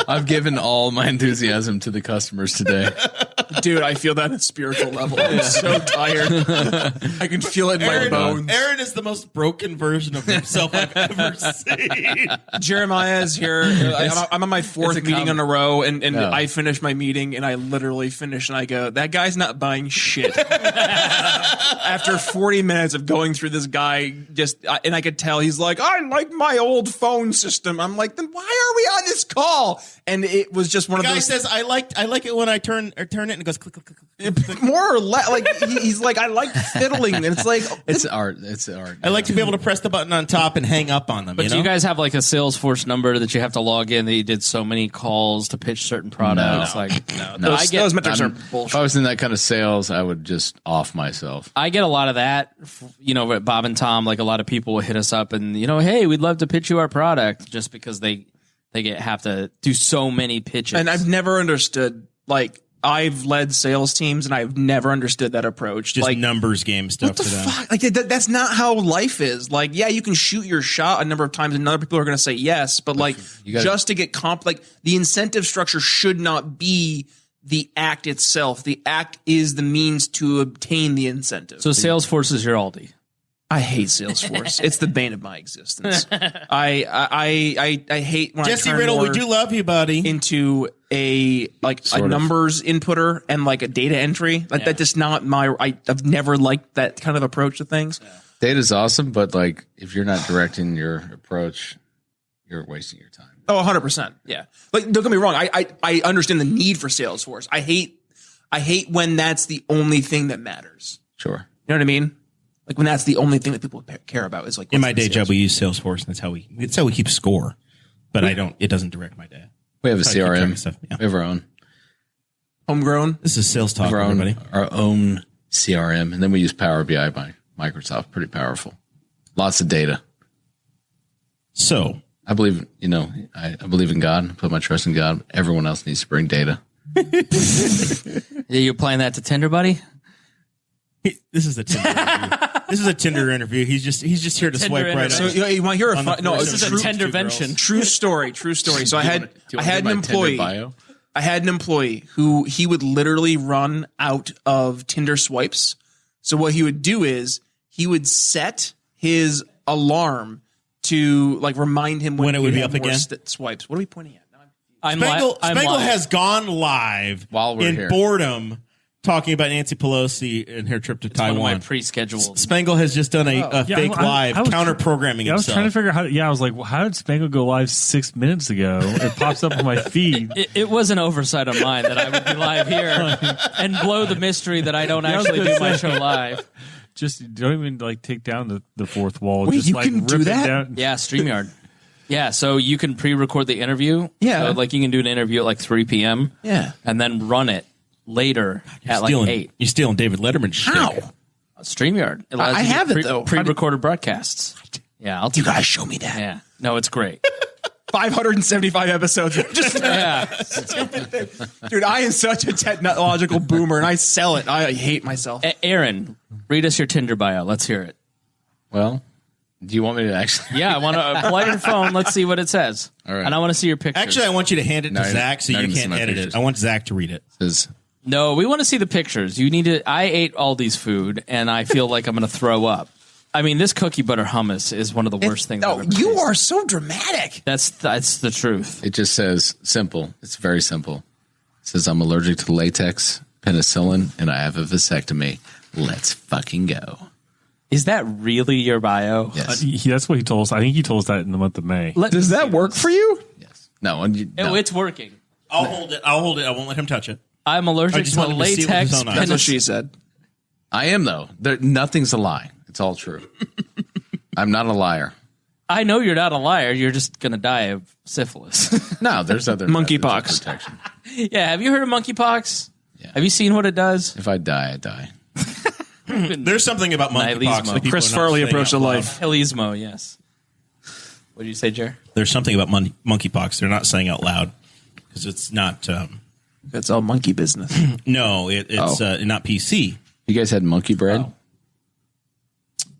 I've given all my enthusiasm to the customers today. Dude, I feel that at a spiritual level. I'm so tired. I can feel it in my bones. Aaron is the most broken version of himself I've ever seen. Jeremiah is here. I'm on my fourth meeting in a row, and I finish my meeting, and I literally finish, and I go, that guy's not buying shit. After 40 minutes of going through this guy, and I could tell he's like, I like my old phone system. I'm like, then why are we on this call? And it was just one of those. The guy says, I like it when I turn it and it goes click, click, click, click. More or less, like he's like, I like fiddling, and it's like It's art. It's art. I like to be able to press the button on top and hang up on them. But do you guys have like a Salesforce number that you have to log in that you did so many calls to pitch certain products? those metrics are If bullshit. I was in that kind of sales, I would just off myself. I get a lot of that, at Bob and Tom, like a lot of people will hit us up and, hey, we'd love to pitch you our product, just because they have to do so many pitches. And I've never understood, like, I've led sales teams and I've never understood that approach. just like, numbers game stuff what the for them. fuck? Like, that's not how life is. Like, yeah, you can shoot your shot a number of times and other people are going to say yes, but like, just to get like, the incentive structure should not be the act itself. The act is the means to obtain the incentive. So Salesforce is your Aldi. I hate Salesforce. It's the bane of my existence. I hate when Jesse I turn Riddle, we more do love you, buddy. into a numbers inputter and like a data entry. Like that's just not my. I've never liked that kind of approach to things. Data's awesome, but like if you're not directing your approach, you're wasting your time. Oh, 100%. Yeah. Like, don't get me wrong. I understand the need for Salesforce. I hate when that's the only thing that matters. Sure. You know what I mean? Like when that's the only thing that people care about is like. In my day job, we use Salesforce, and that's how we keep score. But it doesn't direct my day. We have a That's how I keep track CRM. of stuff. Yeah. We have our own. Homegrown. This is sales talk, Our everybody. own CRM, and then we use Power BI by Microsoft. Pretty powerful. Lots of data. So I believe, I believe in God. I put my trust in God. Everyone else needs to bring data. Yeah, you applying that to Tinder, buddy? this is a Tinder interview. This is a Tinder interview. He's just here to swipe right interview. up. So you want to hear a On the fun, no? first This This is is a a Tendervention. true story. True story. So I had an employee. Bio? I had an employee who he would literally run out of Tinder swipes. So what he would do is he would set his alarm to like remind him when it would he be had up more again? Swipes. What are we pointing at? Spangle live. has gone live While we're in here. boredom talking about Nancy Pelosi and her trip to One of my Taiwan. pre-scheduled. Spangle has just done a Yeah, fake live I was counter-programming I was himself. trying to figure out how. I was like, well, how did Spangle go live 6 minutes ago? It pops up on my feed. It was an oversight on mine that I would be live here and blow the mystery that I don't I was actually gonna do my say. show live. Just don't even like take down the fourth wall. Wait, just you like can do rip it that? down. Yeah, StreamYard. Yeah, so you can pre-record the interview. Yeah. So, like you can do an interview at like 3 p.m. Yeah. And then run it later at like 8. You're stealing David Letterman's shtick. How? StreamYard. It allows I you to have it, though. Pre-recorded broadcasts. Yeah, I'll You gotta show me that. Yeah. No, it's great. 575 episodes. Just Yeah. dude, I am such a technological boomer, and I sell it. I hate myself. Aaron, read us your Tinder bio. Let's hear it. Well, do you want me to actually? Yeah, I want to plug your phone. Let's see what it says. All right. And I want to see your picture. Actually, I want you to hand it to No, Zach so no, you this is can't my edit pictures. it. I want Zach to read it. Says, No, we want to see the pictures. You need to. I ate Aldi's food, and I feel like I'm going to throw up. I mean, this cookie butter hummus is one of the worst things. No, I've ever you tasted. are so dramatic. That's the truth. it just says simple. It's very simple. It says I'm allergic to latex, penicillin, and I have a vasectomy. Let's fucking go. Is that really your bio? Yes. That's what he told us. I think he told us that in the month of May. Does that work for you? Yes. No. And you, Oh, no. it's working. I'll hold it. I won't let him touch it. I'm I allergic just to want him to see it with latex. his own eyes. That's what she said. I am though. Nothing's a lie. It's all true. I'm not a liar. I know you're not a liar. You're just going to die of syphilis. No, there's other Monkeypox. methods of protection. Yeah. Have you heard of monkeypox? Yeah. Have you seen what it does? If I die, I die. There's something about monkeypox. Nihilismo. that people Chris are not Farley saying approach to out loud. life. Helismo, yes. What did you say, Jer? There's something about monkeypox they're not saying out loud because it's not. That's all monkey business. No, it's not PC. You guys had monkey bread?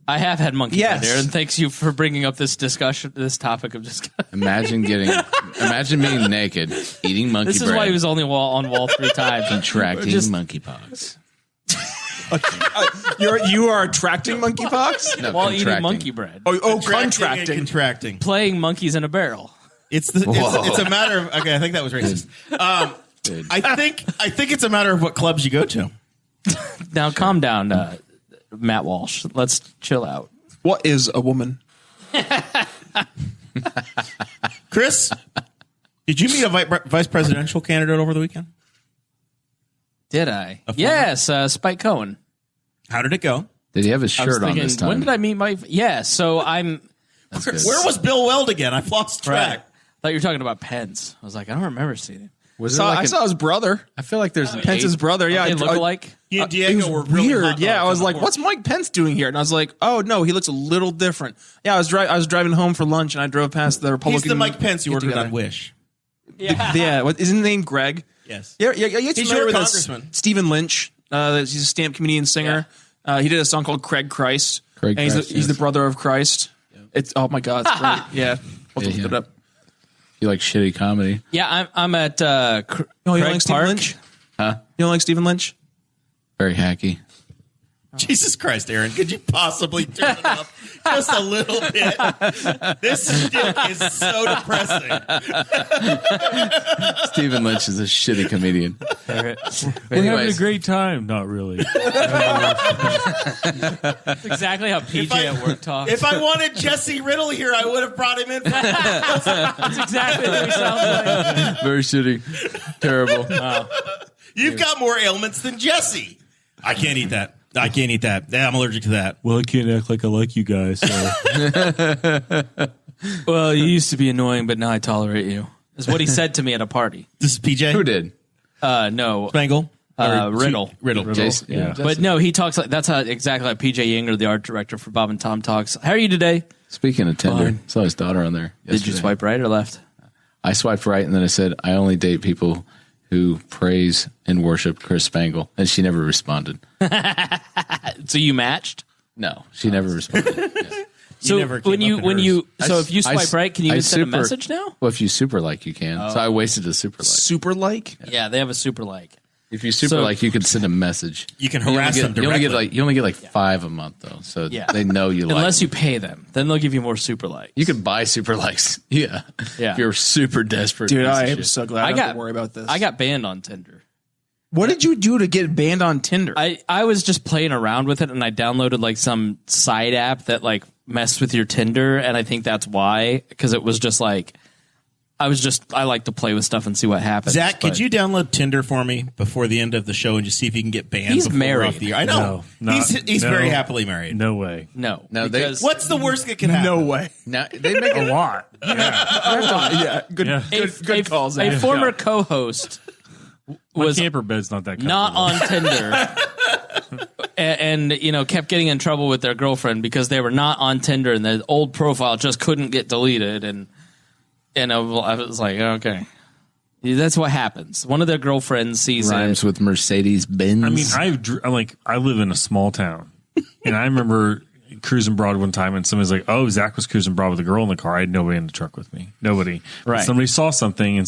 I have had monkey Yes. bread, Aaron. Thanks you for bringing up this topic of discussion. Imagine being naked, eating monkey This is bread, why he was only on wall 3 times. contracting Just- monkeypox. You are attracting monkeypox? No, While eating contracting. monkey bread. Oh, Contracting and contracting. Playing monkeys in a barrel. It's a matter of okay. I think that was racist. Dude. I think it's a matter of what clubs you go to. Now, calm down, Matt Walsh. Let's chill out. What is a woman? Chris, did you meet a vice presidential candidate over the weekend? Did I? former- Yes, Spike Cohen. How did it go? Did he have his I was shirt on thinking, this time? when did I meet my? Yeah, so I'm. That's good. Where was Bill Weld again? I've lost track. I thought you were talking about Pence. I was like, I don't remember seeing him. Was there I like saw his brother. I feel like there's an Pence's brother. Yeah, They look alike. He and It Diego was were really weird. hot Yeah, I dogs was on the like, porch. "What's Mike Pence doing here?" And I was like, "Oh no, he looks a little different." Yeah, I was driving home for lunch, and I drove past the He's Republican. the Mike Pence you ordered get-together. on Wish. Yeah, what is his name? Greg. Yes. Yeah. He's Familiar your with this? congressman. Stephen Lynch. He's a stand-up comedian singer. He did a song called Craig Christ. Craig and Christ, he's the yes. brother of Christ. It's oh my god, it's great. Yeah, we'll Yeah, look it yeah. up. You like shitty comedy? Yeah, I'm at Oh, you Craig don't like Stephen Park. Lynch? Huh? You don't like Stephen Lynch? Very hacky. Jesus Christ, Aaron, could you possibly turn it up just a little bit? This shit is so depressing. Stephen Lynch is a shitty comedian. We're having a Anyways, great time. Not really. That's exactly how PJ at work talks. If I wanted Jesse Riddle here, I would have brought him in. That's exactly what he sounds like. very shitty, terrible. You've got more ailments than Jesse. I can't eat that. Yeah, I'm allergic to that. Well, I can't act like I like you guys. So. Well, you used to be annoying, but now I tolerate you. Is what he said to me at a party. This is PJ. Who did? No, Spangle? Riddle. Riddle. Jason. Yeah. But no, he talks like that's how exactly like PJ Yinger, the art director for Bob and Tom, talks. How are you today? Speaking of Tinder, Fine. saw his daughter on there. Did you yesterday. swipe right or left? I swiped right, and then I said, I only date people who praise and worship Chris Spangle, and she never responded. So you matched. No, she never responded. Yeah. So never came when up you in when hers. you so if you I- swipe right, can you I even send a super- message now? Well, if you super like, you can. So I wasted a super like. Super like? Yeah, they have a super like. If you super So- like, you can send a message. You can You only harass them get, you only directly. get you only get like 5 a month though, so Yeah. they know you like. Unless them. you pay them, then they'll give you more super likes. You can buy super likes. Yeah. Yeah. If you're super desperate. Dude, piece of I am shit. so glad I don't have to worry about this. I got banned on Tinder. What did you do to get banned on Tinder? I was just playing around with it, and I downloaded like some side app that like messed with your Tinder, and I think that's why, because it was just like I like to play with stuff and see what happens. Zach, could but- you download Tinder for me before the end of the show and just see if you can get banned? He's before we're married. off the air? I know. No, he's no. very happily married. No way. No, No, they- because What's the worst that can happen? no way. Now they make A it. lot. Yeah, good, Yeah. good call, Zach. a former co-host My was camper bed's not that not comfortable. on Tinder. And you know, kept getting in trouble with their girlfriend because they were not on Tinder and the old profile just couldn't get deleted. And I was like, okay, that's what happens. One of their girlfriends sees Rhymes it. with Mercedes Benz. I mean, I live in a small town, and I remember cruising abroad one time, and somebody's like, "Oh, Zach was cruising abroad with a girl in the car." I had nobody in the truck with me. Nobody. But Right. somebody saw something, and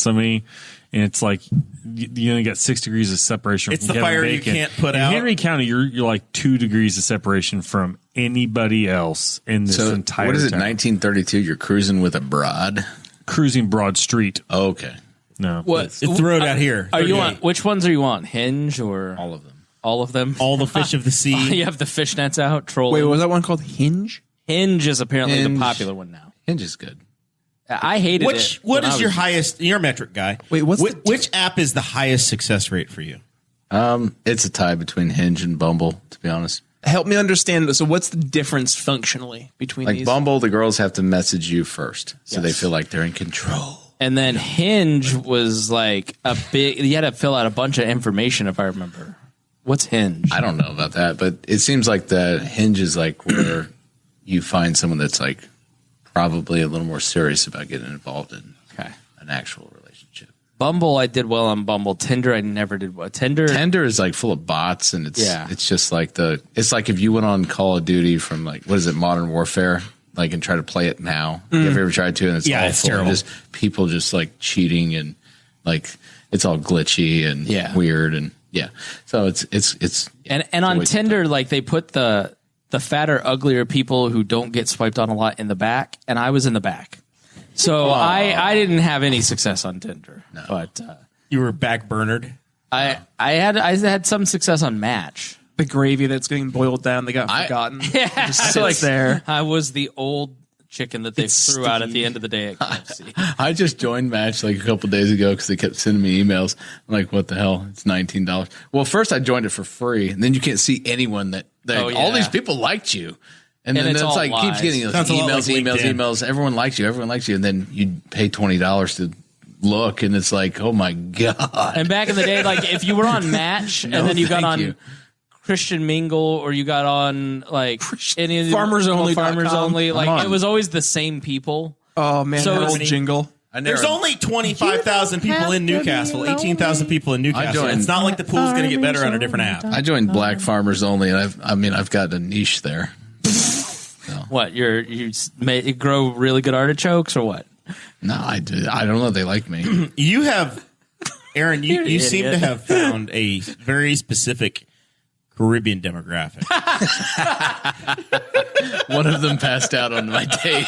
it's like you only got 6 degrees of separation. It's from the Kevin fire you Bacon. can't put in out. Henry County, you're like 2 degrees of separation from anybody else in this so entire. what is it? town. 1932. You're cruising with a broad. Cruising Broad Street. Oh, okay, No, What? It's the road out here. Are you 38. on? Which ones are you on? Hinge or all of them. all of them? All the fish of the sea. You have the fishnets out. Trolling. Wait, was that one called Hinge? Hinge is apparently Hinge. the popular one now. Hinge is good. I hated it. What when I is your was- highest? You're a metric guy. Wait, what's which, the- which app is the highest success rate for you? It's a tie between Hinge and Bumble, to be honest. Help me understand. So, what's the difference functionally between Like these? Bumble, the girls have to message you first, so they feel like they're in control. And then Hinge was like a big. You had to fill out a bunch of information, if I remember. What's Hinge? I don't know about that, but it seems like the Hinge is like where you find someone that's like probably a little more serious about getting involved in Okay. an actual relationship. Bumble, I did well on Bumble. Tinder, I never did well. Tinder is like full of bots, and it's just like it's like if you went on Call of Duty from like, what is it, Modern Warfare, like, and try to play it now. Have you ever tried to? And it's it's awful. terrible. Just people just like cheating, and like it's all glitchy and weird, and so it's and on Tinder, like they put the fatter, uglier people who don't get swiped on a lot in the back, and I was in the back. So I didn't have any success on Tinder, but You were backburnered. I had some success on Match. The gravy that's getting boiled down, they got forgotten. Just sits there. I was the old chicken that they threw out at the end of the day at KFC. I just joined Match like a couple days ago because they kept sending me emails. I'm like, what the hell? It's $19. Well, first I joined it for free, and then you can't see anyone that all these people liked you. And then it's like lies. keeps getting those Sounds a lot like emails. Everyone likes you. And then you pay $20 to look, and it's like, oh my God. And back in the day, like if you were on Match and then you got on Christian Mingle, or you got on like any of the Farmers Only. Like it was always the same people. Oh man, So that it's- old jingle. There's only 25,000 people in Newcastle, 18,000 people in Newcastle. It's not like the pool's going to get better on a different app. I joined Black Farmers Only, and I've got a niche there. What you grow really good artichokes or what? No, I don't know. They like me. You have, Aaron, you You're seem idiot. to have found a very specific Caribbean demographic. One of them passed out on my date.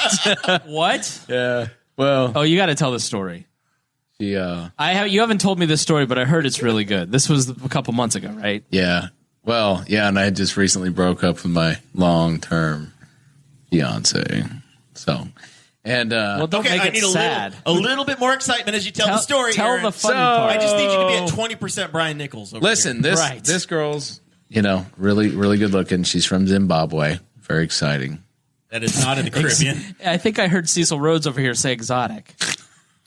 What? Yeah. Well, Oh, you got to tell the story. yeah. You haven't told me this story, but I heard it's really good. This was a couple months ago, right? Yeah. Well, yeah, and I had just recently broke up with my long-term fiance. So, and Well, don't make I it need sad. a little bit more excitement as you tell the story. Tell Aaron. the funny So- part. I just need you to be at 20% Brian Nichols. Over listen, here. this girl's, really, really good looking. She's from Zimbabwe. Very exciting. That is not in the Caribbean. I think I heard Cecil Rhodes over here say exotic.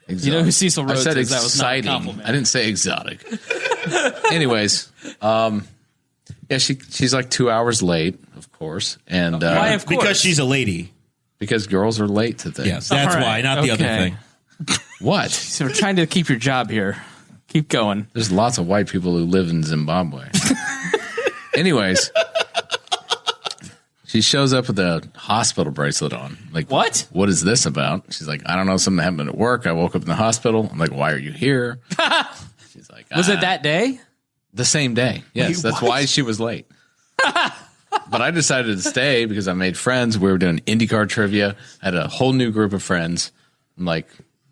You know who Cecil Rhodes I said is? That was not a exciting. compliment. I didn't say exotic. Anyways, yeah, she's like 2 hours late, of course, and Why, of course? Because she's a lady. because girls are late to things. Yes, that's All right, why, not the other okay. thing. What? So we're trying to keep your job here. Keep going. There's lots of white people who live in Zimbabwe. Anyways, she shows up with a hospital bracelet on. Like, What? What is this about? She's like, I don't know. Something happened at work. I woke up in the hospital. I'm like, why are you here? She's like, Was it that day? the same day? Yes, that's why she was late. But I decided to stay because I made friends. We were doing IndyCar trivia. I had a whole new group of friends. I'm like,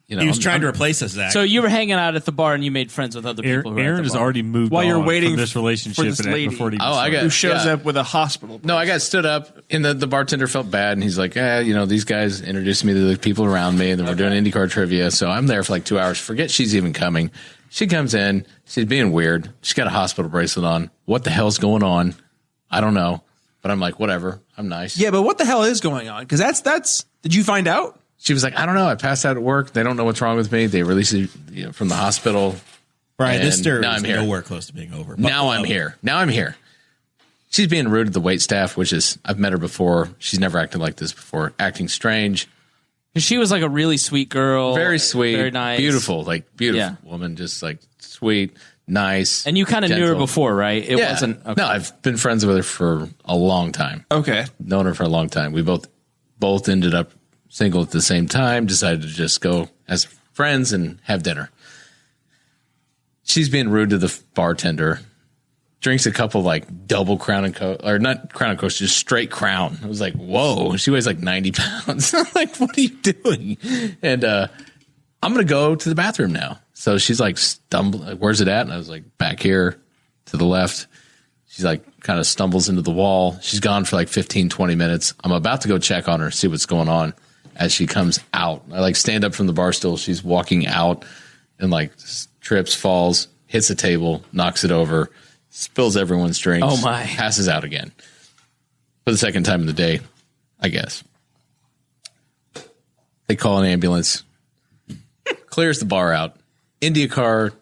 He was trying to replace us, Zach. So you were hanging out at the bar and you made friends with other people. Who were at Aaron the has bar. already moved While you're on waiting from this for relationship this lady. before it even Oh, I started. got Who shows yeah. up with a hospital? No, I got stood up, and the bartender felt bad, and he's like, these guys introduced me to the people around me, and then we're doing IndyCar trivia, so I'm there for like 2 hours. Forget she's even coming. She comes in. She's being weird. She's got a hospital bracelet on. What the hell's going on? I don't know. But I'm like, whatever. I'm nice. Yeah, but what the hell is going on? Because that's. Did you find out? She was like, I don't know. I passed out at work. They don't know what's wrong with me. They released it from the hospital. Brian, this and story now is I'm here. nowhere close to being over. Now I'm here. Now I'm here. She's being rude to the wait staff, which is, I've met her before. She's never acted like this before. Acting strange. She was like a really sweet girl. Very sweet. Very nice. Beautiful. Like, beautiful Yeah. woman. Just like sweet, nice. And you kind of knew her gentle. before, right? It Yeah. wasn't. Okay. No, I've been friends with her for a long time. Okay. Known her for a long time. We both ended up single at the same time, decided to just go as friends and have dinner. She's being rude to the bartender. Drinks a couple like double Crown and Coke, or not Crown and Coke, just straight Crown. I was like, whoa. She weighs like 90 pounds. I'm like, what are you doing? And I'm going to go to the bathroom now. So she's like, where's it at? And I was like, back here to the left. She's like, kind of stumbles into the wall. She's gone for like 15, 20 minutes. I'm about to go check on her, see what's going on. As she comes out, I like stand up from the bar stool. She's walking out and like trips, falls, hits a table, knocks it over, spills everyone's drinks. Oh, my. Passes out again for the second time of the day, I guess. They call an ambulance, clears the bar out. IndyCar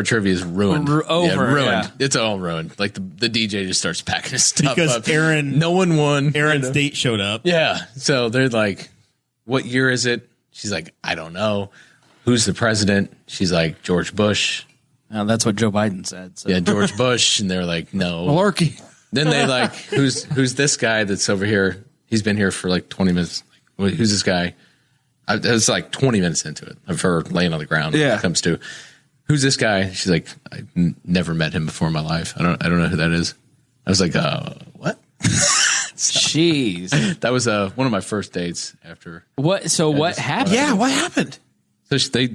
trivia is ruined. Over, ruined. yeah. It's all ruined. Like the DJ just starts packing his stuff Because up. Aaron- no one won. Aaron's date showed up. Yeah. So they're like, what year is it? She's like, I don't know. who's the president? She's like, George Bush. That's what Joe Biden said. So. Yeah, George Bush. And they're like, no. Malarkey. Then they like, who's this guy that's over here? He's been here for like 20 minutes. Like, who's this guy? It was like 20 minutes into it of her laying on the ground. Yeah. When it comes to, who's this guy? She's like, I've never met him before in my life. I don't know who that is. I was like, what? Jeez. That was one of my first dates after. What? So what happened? Yeah, what happened? So they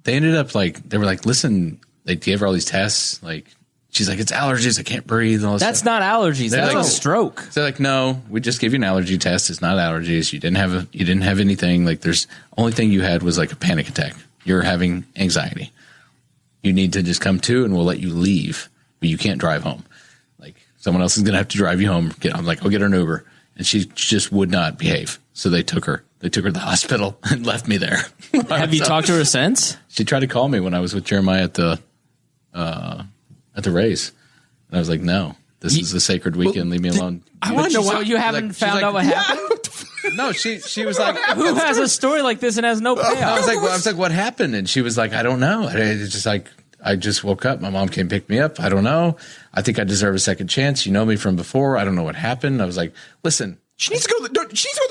ended up like, they were like, listen, they gave her all these tests. Like, she's like, it's allergies. I can't breathe. And all this That's stuff. not allergies. They're That's like, a stroke. So they're like, no, we just gave you an allergy test. It's not allergies. You didn't have anything. Like, there's only thing you had was like a panic attack. You're having anxiety. You need to just come to, and we'll let you leave, but you can't drive home. Like, someone else is going to have to drive you home. I'm like, I'll get her an Uber. And she just would not behave. So they took her to the hospital and left me there. Have you talked to her since? She tried to call me when I was with Jeremiah at the race. And I was like, no, this is a sacred weekend. Leave me alone. I want to know So what you haven't found out what happened? No, she was like, Who has a story like this and has no payoff? I was like, what happened? And she was like, I don't know. It's just like, I just woke up. My mom came pick me up. I don't know. I think I deserve a second chance. You know me from before. I don't know what happened. I was like, listen. She needs to go to the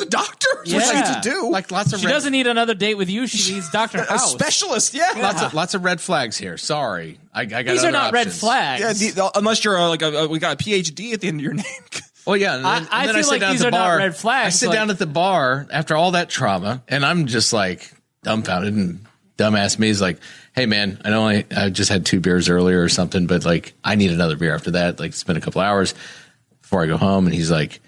doctor. That's what she needs to do. Like lots of She doesn't need another date with you. She needs Dr. a House. specialist. Yeah. Lots of red flags here. Sorry. I got These are other not red options. flags. Yeah, unless you're we got a PhD at the end of your name. Well, yeah. And then, I and then feel sit like down these at are the not bar. red flags. I sit Like- down at the bar after all that trauma, and I'm just like dumbfounded. And dumbass me is like, hey, man, I know I just had 2 beers earlier or something, but like I need another beer after that. Like, it's been a couple hours before I go home. And he's like,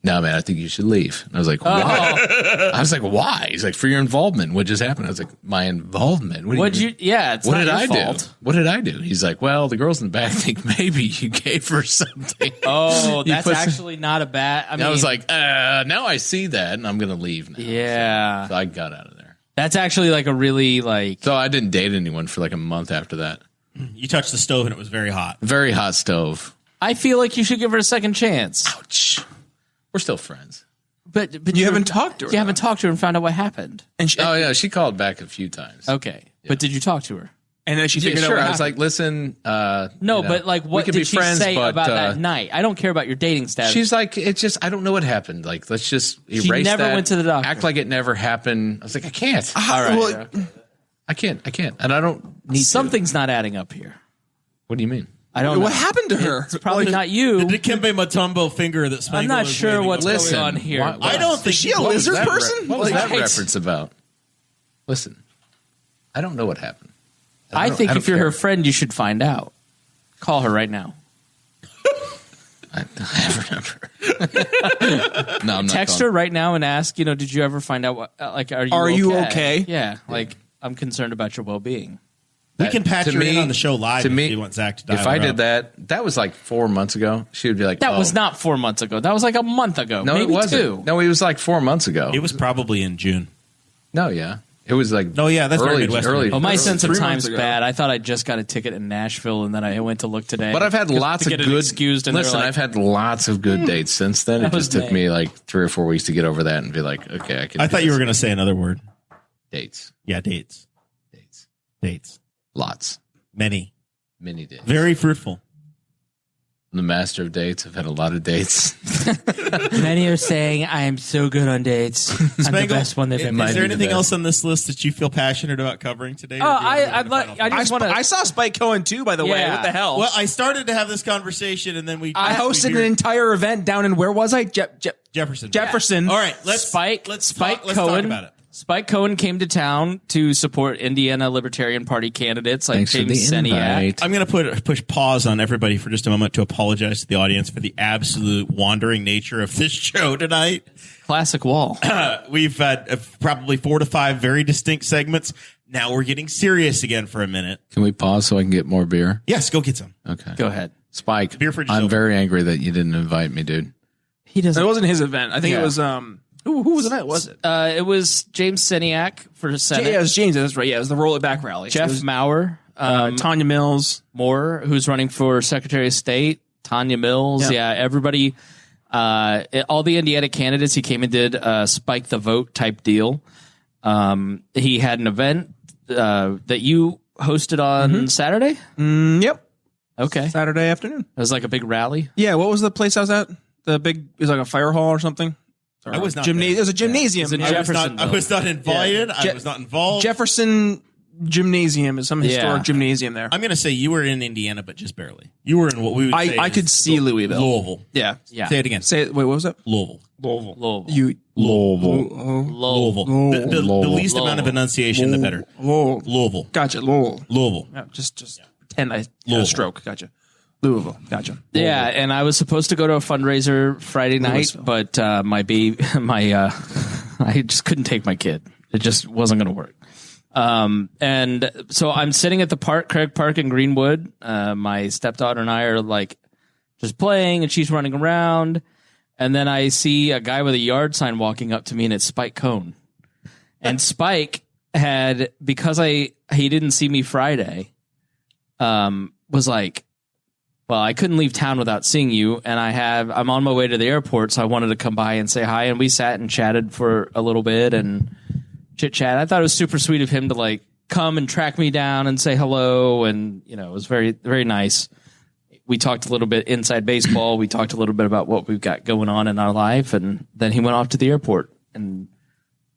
no, man, I think you should leave. And I was like, why? I was like, why? He's like, for your involvement. What just happened? I was like, my involvement? What did it's what not did your I fault. do? What did I do? He's like, well, the girls in the back think maybe you gave her something. Oh, You that's put- actually not a bad. I mean, I was like, now I see that, and I'm going to leave now. yeah, So I got out of there. that's actually like a really like. So I didn't date anyone for like a month after that. You touched the stove and it was very hot. Very hot stove. I feel like you should give her a second chance. Ouch. We're still friends. But You haven't talked to her. You haven't talked to her and found out what happened. And she, Oh, yeah. She called back a few times. Okay, but did you talk to her? and then she Yeah, figured out sure. what I was happened. like, listen. No, but like, we what could did be she friends, say but, about that night? I don't care about your dating status. She's like, it's just, I don't know what happened. Like, let's just erase never that. went to the doctor. Act like it never happened. I was like, I can't. all right. well, I can't. And I don't need Something's not adding up here. What do you mean? I don't know. what happened to her? It's probably not you. The Dikembe Mutombo finger that Spangle I'm not is sure waving what's over. going on here. why- I don't think Is she a What was lizard that person? What was Like, that reference about? Listen, I don't know what happened. I think don't if you're care. her friend, you should find out. Call her right now. I have her number. No, I'm not. Text her right now and ask. Did you ever find out what? Like, are you okay? Yeah. Like, I'm concerned about your well-being. We can patch To her in me- on the show live to if me, you want Zach to dial If I her did up. that was like 4 months ago. She would be like, That oh. was not 4 months ago. That was like a month ago. No, maybe it wasn't. 2. No, it was like 4 months ago. It was probably in June. No, yeah, it was like. No, yeah, that's very early. Midwestern. Early. Well, my early. sense of 3 time's months ago. bad. I thought I just got a ticket in Nashville, and then I went to look today. But I've had lots to of get it good. excused. And they were Listen, like, I've had lots of good dates since then. It That was just took May. me like 3 or 4 weeks to get over that and be like, okay, I can. I do thought you this. were going to say another word. Dates. Yeah, dates. Lots. Many. Many dates. Very fruitful. I'm the master of dates. I've had a lot of dates. many are saying I am so good on dates. I'm the Spangle, best one they've is ever. might there be the anything best. else on this list that you feel passionate about covering today? Oh, I just want to. I saw Spike Cohen too. By the way, Yeah. what the hell? Well, I started to have this conversation, and then we I hosted an entire event down in where was I? Jefferson. Jefferson. All right, let's Spike talk Cohen. about it. Spike Cohen came to town to support Indiana Libertarian Party candidates like Thanks for James the Seniak. invite. I'm going to push pause on everybody for just a moment to apologize to the audience for the absolute wandering nature of this show tonight. Classic Wall. We've had probably 4 to 5 very distinct segments. Now we're getting serious again for a minute. Can we pause so I can get more beer? Yes, go get some. Okay. Go ahead. Spike, Beer fridge is I'm open. very angry that you didn't invite me, dude. He doesn't. It wasn't his event. I think Yeah. it was who was the event? Was it? It was James Seniak for Senate. Yeah, it was James. That's right. Yeah, it was the Roll It Back rally. Jeff It was, Maurer. Tanya Mills. Moore, who's running for Secretary of State, Tanya Mills. Yeah, everybody, all the Indiana candidates. He came and did a spike the vote type deal. He had an event that you hosted on Saturday. Yep. Okay, Saturday afternoon. it was like a big rally. Yeah. What was the place I was at? The big, it was like a fire hall or something. I was not It there. was a gymnasium. It's in I Jeffersonville. was not invited. I was not involved. Jefferson Gymnasium is some historic gymnasium there. I'm going to say you were in Indiana, but just barely. You were in what we would say I is could see Louisville. Louisville. Yeah. Yeah, Say it again. Say it. Wait, what was that? Louisville. Louisville. You Louisville. The least amount of enunciation, the better. Louisville. Gotcha. Louisville. Louisville. Yeah, just pretend I had a Louisville. stroke. Gotcha. Louisville. Gotcha. Yeah, and I was supposed to go to a fundraiser Friday night, but I just couldn't take my kid. It just wasn't going to work. And so I'm sitting at the park, Craig Park in Greenwood. My stepdaughter and I are like just playing, and she's running around. And then I see a guy with a yard sign walking up to me, and it's Spike Cohn. And Spike had, because he didn't see me Friday, was like, well, I couldn't leave town without seeing you, and I'm on my way to the airport, so I wanted to come by and say hi. And we sat and chatted for a little bit and chit chat. I thought it was super sweet of him to like come and track me down and say hello, and it was very, very nice. We talked a little bit inside baseball. We talked a little bit about what we've got going on in our life, and then he went off to the airport, and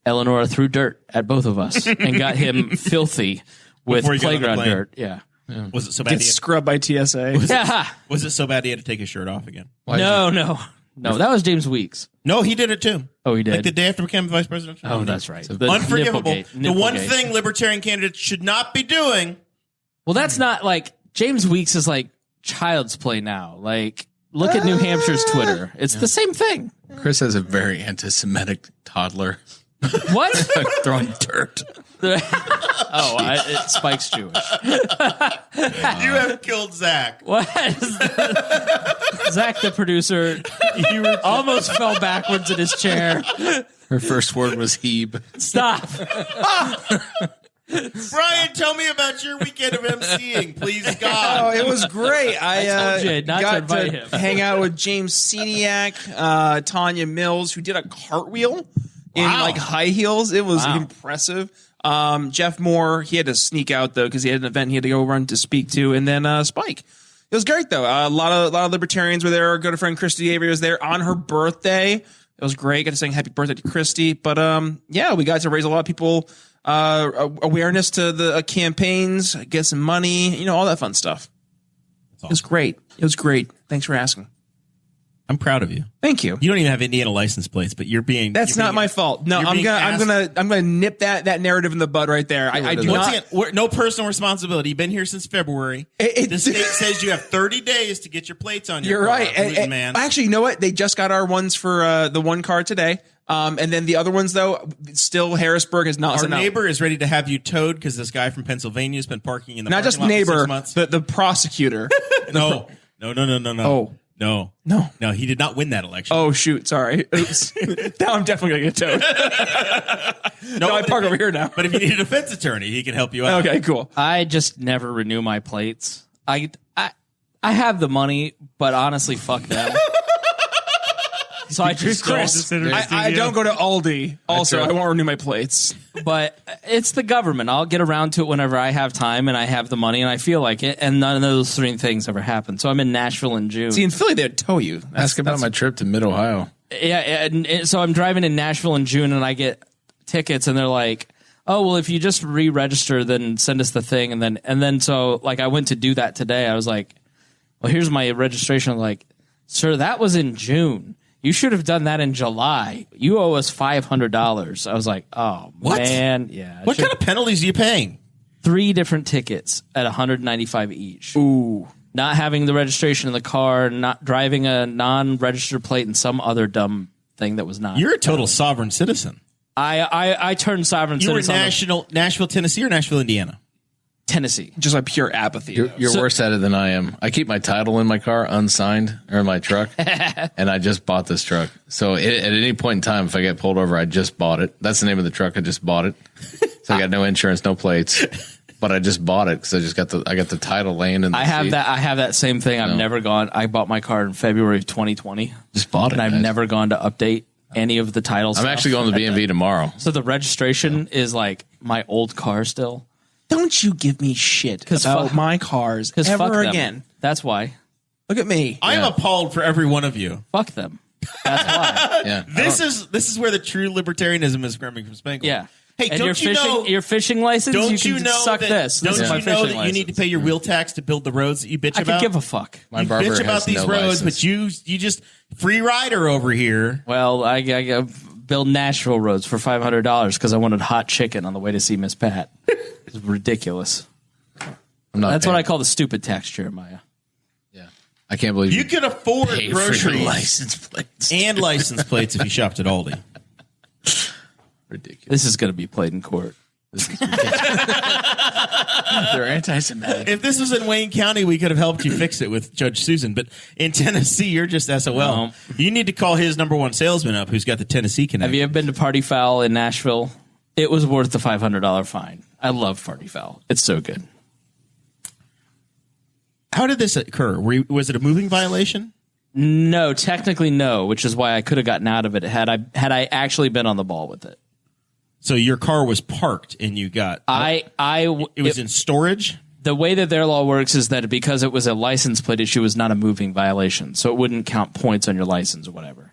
Eleanor threw dirt at both of us and got him filthy with Before he got on the playground plane. dirt. Yeah. Was it so bad? Get scrubbed by TSA. Was it so bad he had to take his shirt off again? No, that was James Weeks. No, he did it too. Oh, he did? Like the day after becoming vice president. Oh, that's right. The Unforgivable. Nipplegate. The one Nipplegate. thing libertarian candidates should not be doing. Well, that's not like James Weeks is like child's play now. Like, look at New Hampshire's Twitter. It's the same thing. Chris has a very anti-Semitic toddler What? throwing dirt. Spike's Jewish. You have killed Zach. What? Zach, the producer, almost fell backwards in his chair. Her first word was heeb. Stop. Brian, tell me about your weekend of emceeing, please, God. Oh, it was great. I told you not to got invite him. hang out with James Seniak, Tanya Mills, who did a cartwheel in Wow. like high heels. It was impressive. Jeff Moore, he had to sneak out though because he had an event he had to go run to speak to, and then Spike. It was great though. A lot of libertarians were there. Our good friend Christy Avery was there on her birthday. It was great. Got to sing happy birthday to Christy. But yeah, we got to raise a lot of people awareness to the campaigns, get some money, all that fun stuff. It was great. It was great. Thanks for asking. I'm proud of you. Thank you. You don't even have Indiana license plates, but you're being. That's you're not being- my fault. No, you're I'm being gonna nip that narrative in the bud right there. I do Once not. again, no personal responsibility. You've been here since February. The state says you have 30 days to get your plates on your You're car, right. Gluten man. Actually, you know what? They just got our ones for the one car today. And then the other ones, though, still Harrisburg has not Our sent out. neighbor is ready to have you towed because this guy from Pennsylvania has been parking in the Not parking just lot for neighbor, 6 months. but the prosecutor. No. Oh. No, he did not win that election. Oh, shoot. Sorry. Oops. Now I'm definitely going to get towed. No, I park over here now. But if you need a defense attorney, he can help you out. Okay, cool. I just never renew my plates. I have the money, but honestly, fuck them. So I just Chris, don't. I don't go to Aldi. Also, I won't renew my plates. But it's the government. I'll get around to it whenever I have time and I have the money and I feel like it. And none of those three things ever happen. So I'm in Nashville in June. See, in Philly, they'd tow you. Ask about my trip to Mid-Ohio. Yeah, and so I'm driving in Nashville in June and I get tickets and they're like, oh, well, if you just re-register, then send us the thing. And then so like I went to do that today. I was like, well, here's my registration. I'm like, sir, that was in June. You should have done that in July. You owe us $500. I was like, oh, What? man. Yeah. What kind of penalties are you paying? 3 different tickets at $195 each. Ooh. Not having the registration in the car, not driving a non-registered plate, and some other dumb thing that was not. You're a total sovereign citizen. I turned sovereign You were citizen on Nashville, Tennessee, or Nashville, Indiana? Tennessee. Just like pure apathy. You're worse at it than I am. I keep my title in my car unsigned or in my truck, and I just bought this truck. So at any point in time, if I get pulled over, I just bought it. That's the name of the truck. I just bought it. So I got no insurance, no plates, but I just bought it because I got the title laying in the I have seat. that. I have that same thing. I've never gone. I bought my car in February of 2020, Just bought it. and I've guys. never gone to update any of the titles. I'm actually going to the B&B tomorrow. So the registration is like my old car still. Don't you give me shit about my cars Because fuck ever them. again. That's why. Look at me. I am appalled for every one of you. Fuck them. That's why. Yeah. This is where the true libertarianism is coming from Spangle. Yeah. Hey, and don't you know? your fishing license? Don't you you can know suck that? this. Don't This is my you know fishing that you need to license. pay your wheel tax to build the roads that you bitch I about? could give a fuck. My You barber bitch about has these no roads, license. but you just free rider over here. Well, I build Nashville roads for $500 because I wanted hot chicken on the way to see Miss Pat. It's ridiculous. I'm not That's what paying. I call the stupid tax, Jeremiah. Yeah. I can't believe You could afford pay for your groceries license plates. and license plates if you shopped at Aldi. Ridiculous. This is going to be played in court. They're anti-Semitic. If this was in Wayne County, we could have helped you fix it with Judge Susan. But in Tennessee, you're just SOL. No. You need to call his number one salesman up who's got the Tennessee connection. Have you ever been to Party Foul in Nashville? It was worth the $500 fine. I love Party Foul. It's so good. How did this occur? Was it a moving violation? No, technically no, which is why I could have gotten out of it had I actually been on the ball with it. So your car was parked and you got it was in storage? The way that their law works is that because it was a license plate issue, it was not a moving violation, so it wouldn't count points on your license or whatever.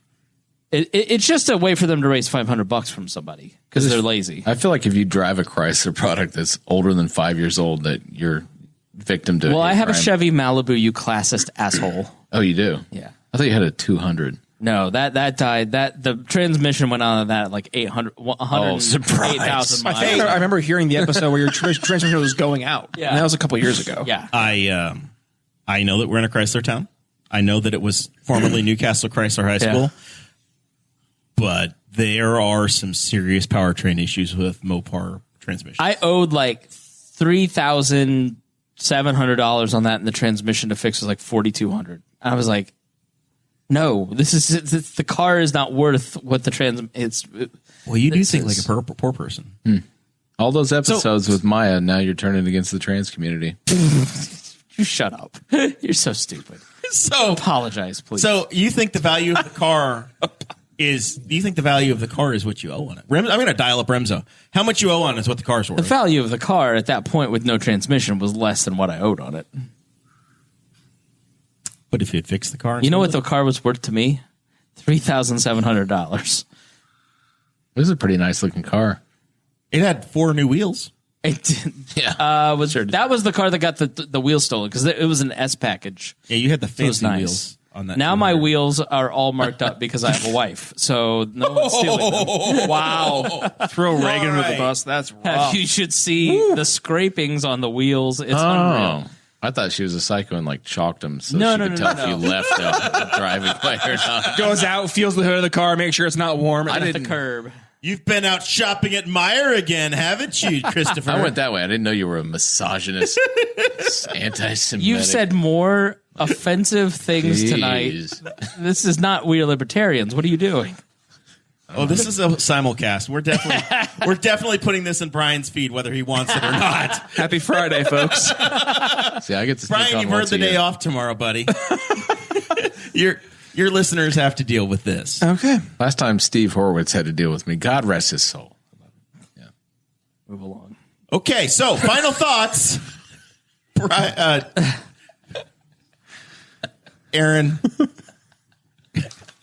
It's just a way for them to raise $500 from somebody because they're lazy. I feel like if you drive a Chrysler product that's older than 5 years old, that you're victim to. Well, I have a crime. Chevy Malibu, you classist asshole. Oh, you do? Yeah. I thought you had a 200. No, that died. That the transmission went on that at like 108,000 miles. I remember hearing the episode where your transmission was going out. Yeah. And that was a couple years ago. Yeah. I know that we're in a Chrysler town. I know that it was formerly Newcastle Chrysler High School. Yeah. But there are some serious powertrain issues with Mopar transmission. I owed like $3,700 on that, and the transmission to fix was like $4,200. I was like, no, the car is not worth what the well, you do think like a poor person. All those episodes with Maya, now you're turning against the trans community. You shut up. You're so stupid. So Apologize, please. So you think the value of the car is what you owe on it? I'm going to dial up Remzo. How much you owe on it is what the car's worth. the value of the car at that point with no transmission was less than what I owed on it. But if you had fixed the car, You know what the car was worth to me? $3,700. This is a pretty nice looking car. it had 4 new wheels. It did. Yeah. That was the car that got the wheel stolen because it was an S package. Yeah, you had the It was fancy nice. wheels on that. Now my 200. wheels are all marked up because I have a wife, so no one's stealing them. Wow. Throw Reagan under the right. bus. That's rough. You should see the scrapings on the wheels. It's unreal. Oh. I thought she was a psycho and like chalked them so No, she no, could no, tell no, if no. you left the driving way or not. Goes out, feels the hood of the car, make sure it's not warm. At the curb. You've been out shopping at Meijer again, haven't you, Christopher? I went that way. I didn't know you were a misogynist, anti-Semitic. You've said more offensive things tonight. Jeez. This is not We Are Libertarians. What are you doing? Oh, this is a simulcast. We're definitely putting this in Brian's feed, whether he wants it or not. Happy Friday, folks. See, I get to Brian, sneak on you've earned once the a day year. off tomorrow, buddy. Your listeners have to deal with this. Okay. Last time Steve Horowitz had to deal with me. God rest his soul. Move along. Okay, so final thoughts.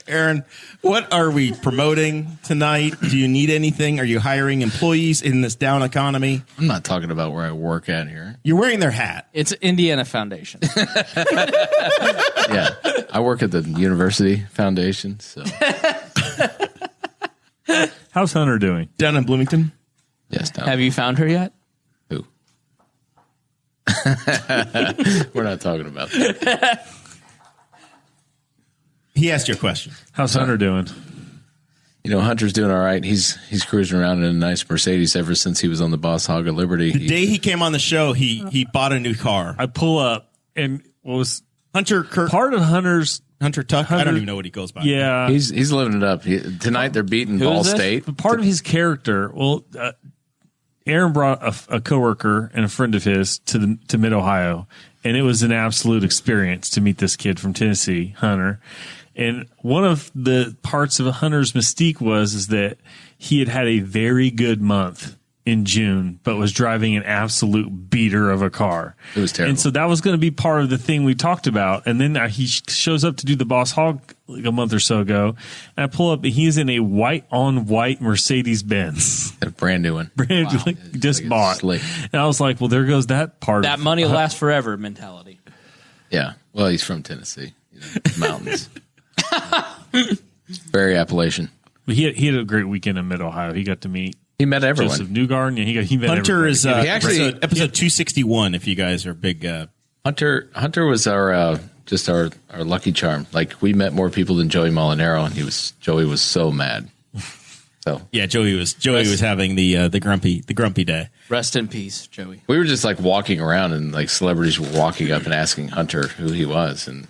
Aaron, what are we promoting tonight? Do you need anything? Are you hiring employees in this down economy? I'm not talking about where I work at here. You're wearing their hat. It's Indiana Foundation. Yeah. I work at the University Foundation. So, How's Hunter doing? Down in Bloomington. yes, no. Have you found her yet? Who? We're not talking about that. He asked you a question. How's Hunter doing? You know, Hunter's doing all right. He's cruising around in a nice Mercedes ever since he was on the Boss Hog of Liberty. The day he came on the show, he bought a new car. I pull up and what was Hunter part of Hunter's Tuck. I don't Hunter- even know what he goes by. yeah. He's living it up. Tonight they're beating Who Ball is this? State. But part of his character, Aaron brought a coworker and a friend of his to Mid Ohio, and it was an absolute experience to meet this kid from Tennessee, Hunter. And one of the parts of Hunter's mystique is that he had a very good month in June, but was driving an absolute beater of a car. It was terrible. And so that was going to be part of the thing we talked about. And then he shows up to do the Boss Hog like a month or so ago. And I pull up and he's in a white on white Mercedes Benz. A brand new one. Just Like bought. slick. And I was like, well, there goes that part That of money will last forever mentality. Yeah. Well, he's from Tennessee. Mountains. Very Appalachian. He had a great weekend in Mid Ohio. He got to meet He met everyone. Joseph Newgarden. Yeah, he met Hunter everybody. is He actually- episode 261. If you guys are big, Hunter was our just our lucky charm. Like, we met more people than Joey Molinaro, and Joey was so mad. So yeah, Joey was having the grumpy day. Rest in peace, Joey. we were just like walking around, and like celebrities were walking up and asking Hunter who he was, and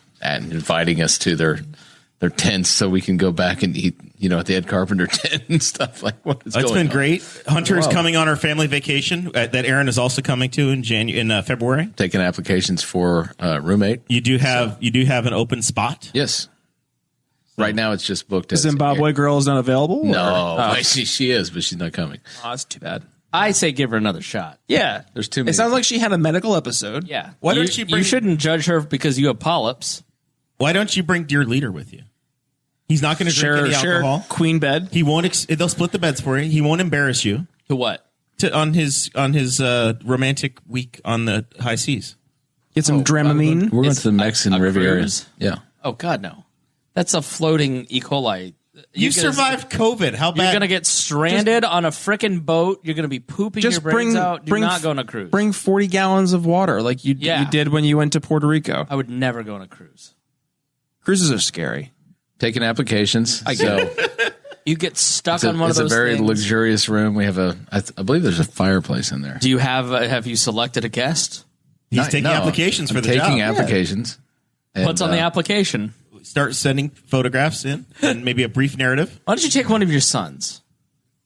inviting us to their tents so we can go back and eat, at the Ed Carpenter tent and stuff. Like, what is That's going been on? great. Hunter is Wow. coming on our family vacation that Aaron is also coming to in February. Taking applications for roommate. You do have an open spot. Yes. Right now it's just booked. The as Zimbabwe girl is not available? No, she is, but she's not coming. Oh, that's too bad. I say give her another shot. Yeah. There's too many. It sounds like she had a medical episode. Yeah. Why don't you bring- You shouldn't judge her because you have polyps. Why don't you bring Dear Leader with you? He's not going to drink any alcohol. Queen bed. He won't. They'll split the beds for you. He won't embarrass you To what? on his romantic week on the high seas. Get some Dramamine. We're going to the Mexican a Riviera. cruise? Yeah. Oh, God, no. That's a floating E. coli. You survived COVID. How bad? You're going to get stranded on a frickin' boat. You're going to be pooping your brains out. Do not go on a cruise. Bring 40 gallons of water like you did when you went to Puerto Rico. I would never go on a cruise. Cruises are scary. Taking applications. You get stuck on one of those It's a very things. luxurious room. We have I believe there's a fireplace in there. Do you have you selected a guest? He's taking applications for the job. Taking applications. And, What's on the application? Start sending photographs in and maybe a brief narrative. Why don't you take one of your sons?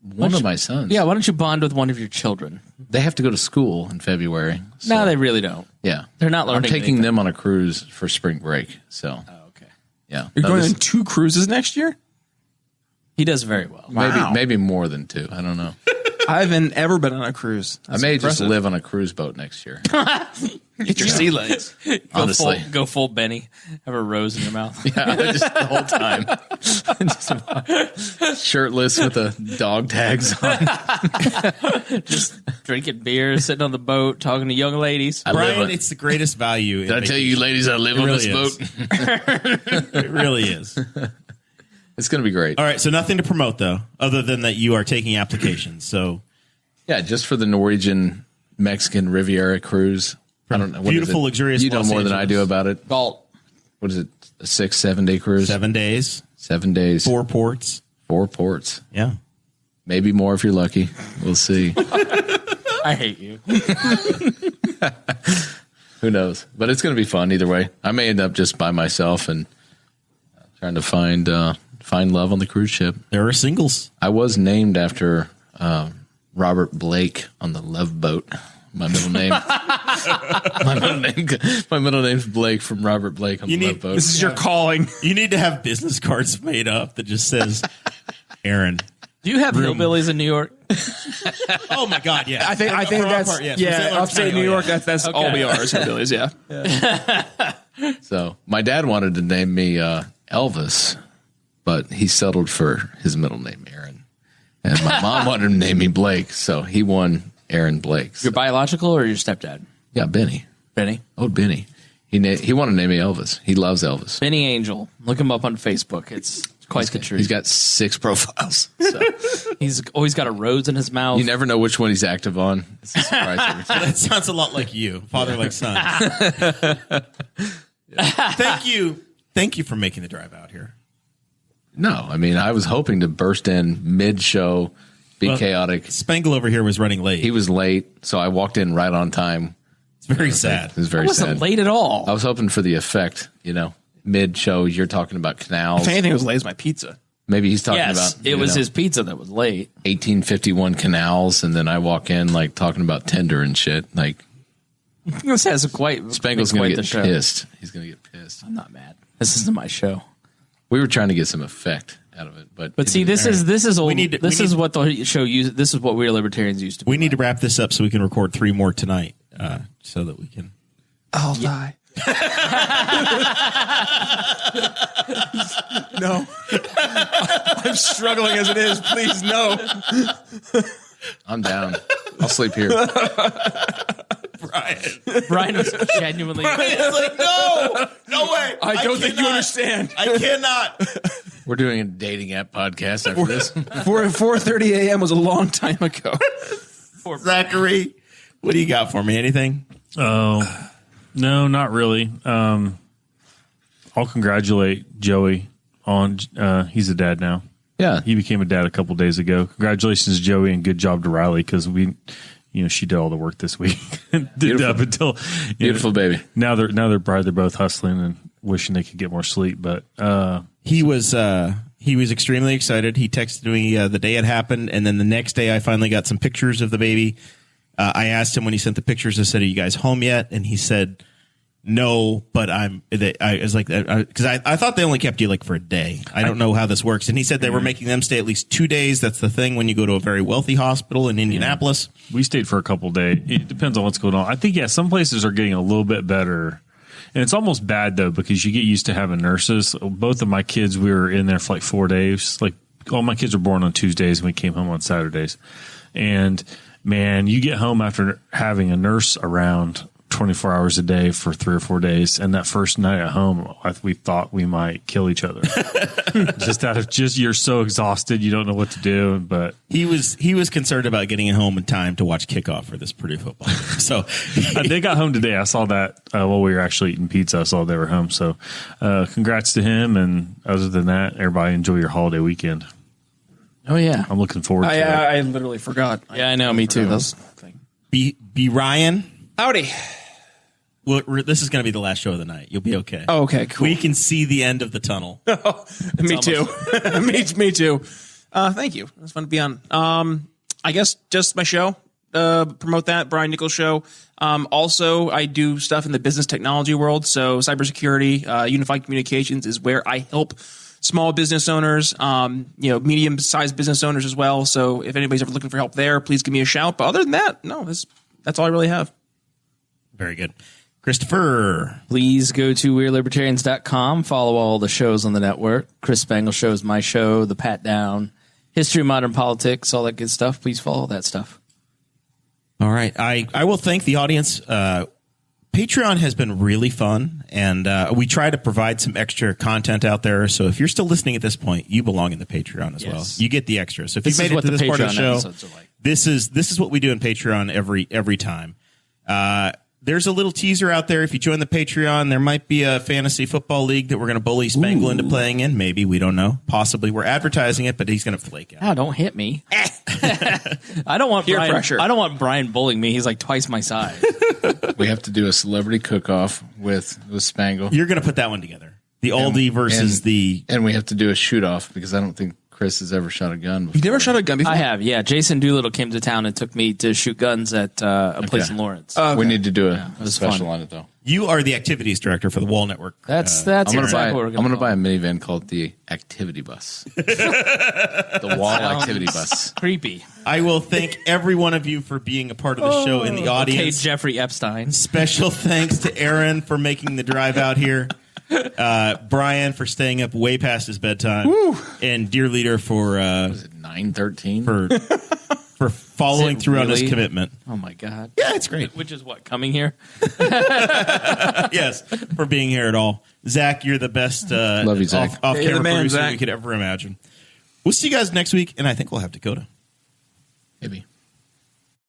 One of my sons. Yeah, why don't you bond with one of your children? They have to go to school in February. So, No, they really don't. yeah. They're not learning I'm taking anything. them on a cruise for spring break. So, Oh, okay. yeah. You're No, going this- on 2 cruises next year? He does very well. maybe more than 2. I don't know. I haven't ever been on a cruise. I may just live on a cruise boat next year. Get your sea legs. Honestly. Go full Benny. Have a rose in your mouth. Yeah, just the whole time. Just shirtless with the dog tags on. Just drinking beer, sitting on the boat, talking to young ladies. Brian, it's the greatest value. Did I tell you, ladies, I live on really this is. boat? It really is. It's going to be great. All right, so nothing to promote though, other than that you are taking applications. So Yeah, just for the Norwegian Mexican Riviera cruise. I don't know. What is Beautiful, it? luxurious You know Los more than I do Angeles. about it. Galt. What is it? A 6-7 day cruise? 7 days, 7 days. 4 ports. 4 ports. Yeah. Maybe more if you're lucky. We'll see. I hate you. Who knows? But it's going to be fun either way. I may end up just by myself and trying to find love on the cruise ship. There are singles. I was named after Robert Blake on the Love Boat. My middle name. my middle name's Blake from Robert Blake on the Love Boat. This is your calling. You need to have business cards made up that just says Aaron. Do you have hillbillies in New York? Oh my God, yeah. I think For our that's part, yes. For St. Lawrence upstate County, New York. yeah. That's all we are is hillbillies. Yeah. So my dad wanted to name me Elvis, but he settled for his middle name, Aaron. And my mom wanted to name me Blake, so he won Aaron Blake. Your biological or your stepdad? Yeah, Benny. Benny. Oh, Benny. He wanted to name me Elvis. He loves Elvis. Benny Angel. Look him up on Facebook. It's quite the truth. He's got 6 profiles. So He's always got a rose in his mouth. you never know which one he's active on. It's a surprise every time. That sounds a lot like you, father like son. Thank you for making the drive out here. No, I mean, I was hoping to burst in mid-show, be chaotic. Spangle over here was running late. He was late, so I walked in right on time. It's very sad. It was very I wasn't sad. late at all. I was hoping for the effect, mid-show. You're talking about canals. If anything was late as my pizza. Maybe he's talking Yes, about it was his pizza that was late. 1851 canals, and then I walk in like talking about tender and shit. Like This has quite Spangle's quite going to the get show. pissed. He's going to get pissed. I'm not mad. This isn't my show. We were trying to get some effect out of it. But see, this is old. This is what the show used. This is what We Are Libertarians used to be. We need to wrap this up so we can record 3 more tonight, so that we can. I'll die. No. I'm struggling as it is. Please, no. I'm down. I'll sleep here. Brian was genuinely. It's like, no way. I don't think you understand. I cannot. We're doing a dating app podcast after this. 4:30 a.m. was a long time ago. Zachary, what do you got for me? Anything? Oh, no, not really. I'll congratulate Joey on. He's a dad now. Yeah. He became a dad a couple days ago. Congratulations, Joey, and good job to Riley because she did all the work this week. Up until Beautiful baby. Now they're both hustling and wishing they could get more sleep. But He was extremely excited. He texted me the day it happened, and then the next day I finally got some pictures of the baby. I asked him when he sent the pictures. I said, "Are you guys home yet?" And he said, "No, but I was like, because I thought they only kept you like for a day. I don't know how this works." And he said they were making them stay at least 2 days. That's the thing when you go to a very wealthy hospital in Indianapolis. we stayed for a couple days. It depends on what's going on. I think some places are getting a little bit better. And it's almost bad, though, because you get used to having nurses. Both of my kids, we were in there for like 4 days. Like, all my kids were born on Tuesdays, and we came home on Saturdays. And, man, you get home after having a nurse around 24 hours a day for 3 or 4 days. And that first night at home, we thought we might kill each other. You're so exhausted, you don't know what to do. But he was concerned about getting home in time to watch kickoff for this Purdue football. So they got home today. I saw that while we were actually eating pizza. I saw they were home. So congrats to him. And other than that, everybody enjoy your holiday weekend. Oh yeah, I'm looking forward to it. I literally forgot. Yeah, I know. Me too. be Ryan. Howdy. Well, this is going to be the last show of the night. You'll be okay. Oh, okay, cool. We can see the end of the tunnel. Me too. me too. Thank you. It was fun to be on. I guess just my show. Promote that Brian Nichols show. Also, I do stuff in the business technology world. So cybersecurity, unified communications is where I help small business owners, medium-sized business owners as well. So if anybody's ever looking for help there, please give me a shout. But other than that, no, that's all I really have. Very good. Christopher. Please go to WeareLibertarians.com. Follow all the shows on the network. Chris Spangle Show is my show. The Pat Down, History of Modern Politics, all that good stuff. Please follow that stuff. All right. I will thank the audience. Patreon has been really fun, and we try to provide some extra content out there. So if you're still listening at this point, you belong in the Patreon as well. You get the extra. So if you made it to this part of the show, this is what we do in Patreon every time. There's a little teaser out there. If you join the Patreon, there might be a fantasy football league that we're going to bully Spangle into playing in. Maybe. We don't know. Possibly. We're advertising it, but he's going to flake out. Oh, don't hit me. I don't want Peer pressure. I don't want Brian bullying me. He's like twice my size. We have to do a celebrity cook-off with Spangle. You're going to put that one together. The Aldi versus the... And we have to do a shoot-off because I don't think Chris has ever shot a gun before. You've never shot a gun before? I have, yeah. Jason Doolittle came to town and took me to shoot guns at a place in Lawrence. We need to do a was special fun. on it, though. You are the activities director for the WAL Network. That's I'm going exactly what we're to going buy a minivan called the Activity Bus. The WAL Activity Bus. Creepy. I will thank every one of you for being a part of the show in the Okay, audience. Jeffrey Epstein. Special thanks to Aaron for making the drive out here. Brian for staying up way past his bedtime. And Dear Leader for... Was it 9:13? For following Is it through on his really? commitment. Oh, my God. Yeah, it's great. Which is what, coming here? Yes, for being here at all. Zach, you're the best Love you, Zach. off-camera You're the man, producer Zach. we could ever imagine. We'll see you guys next week, and I think we'll have Dakota. Maybe.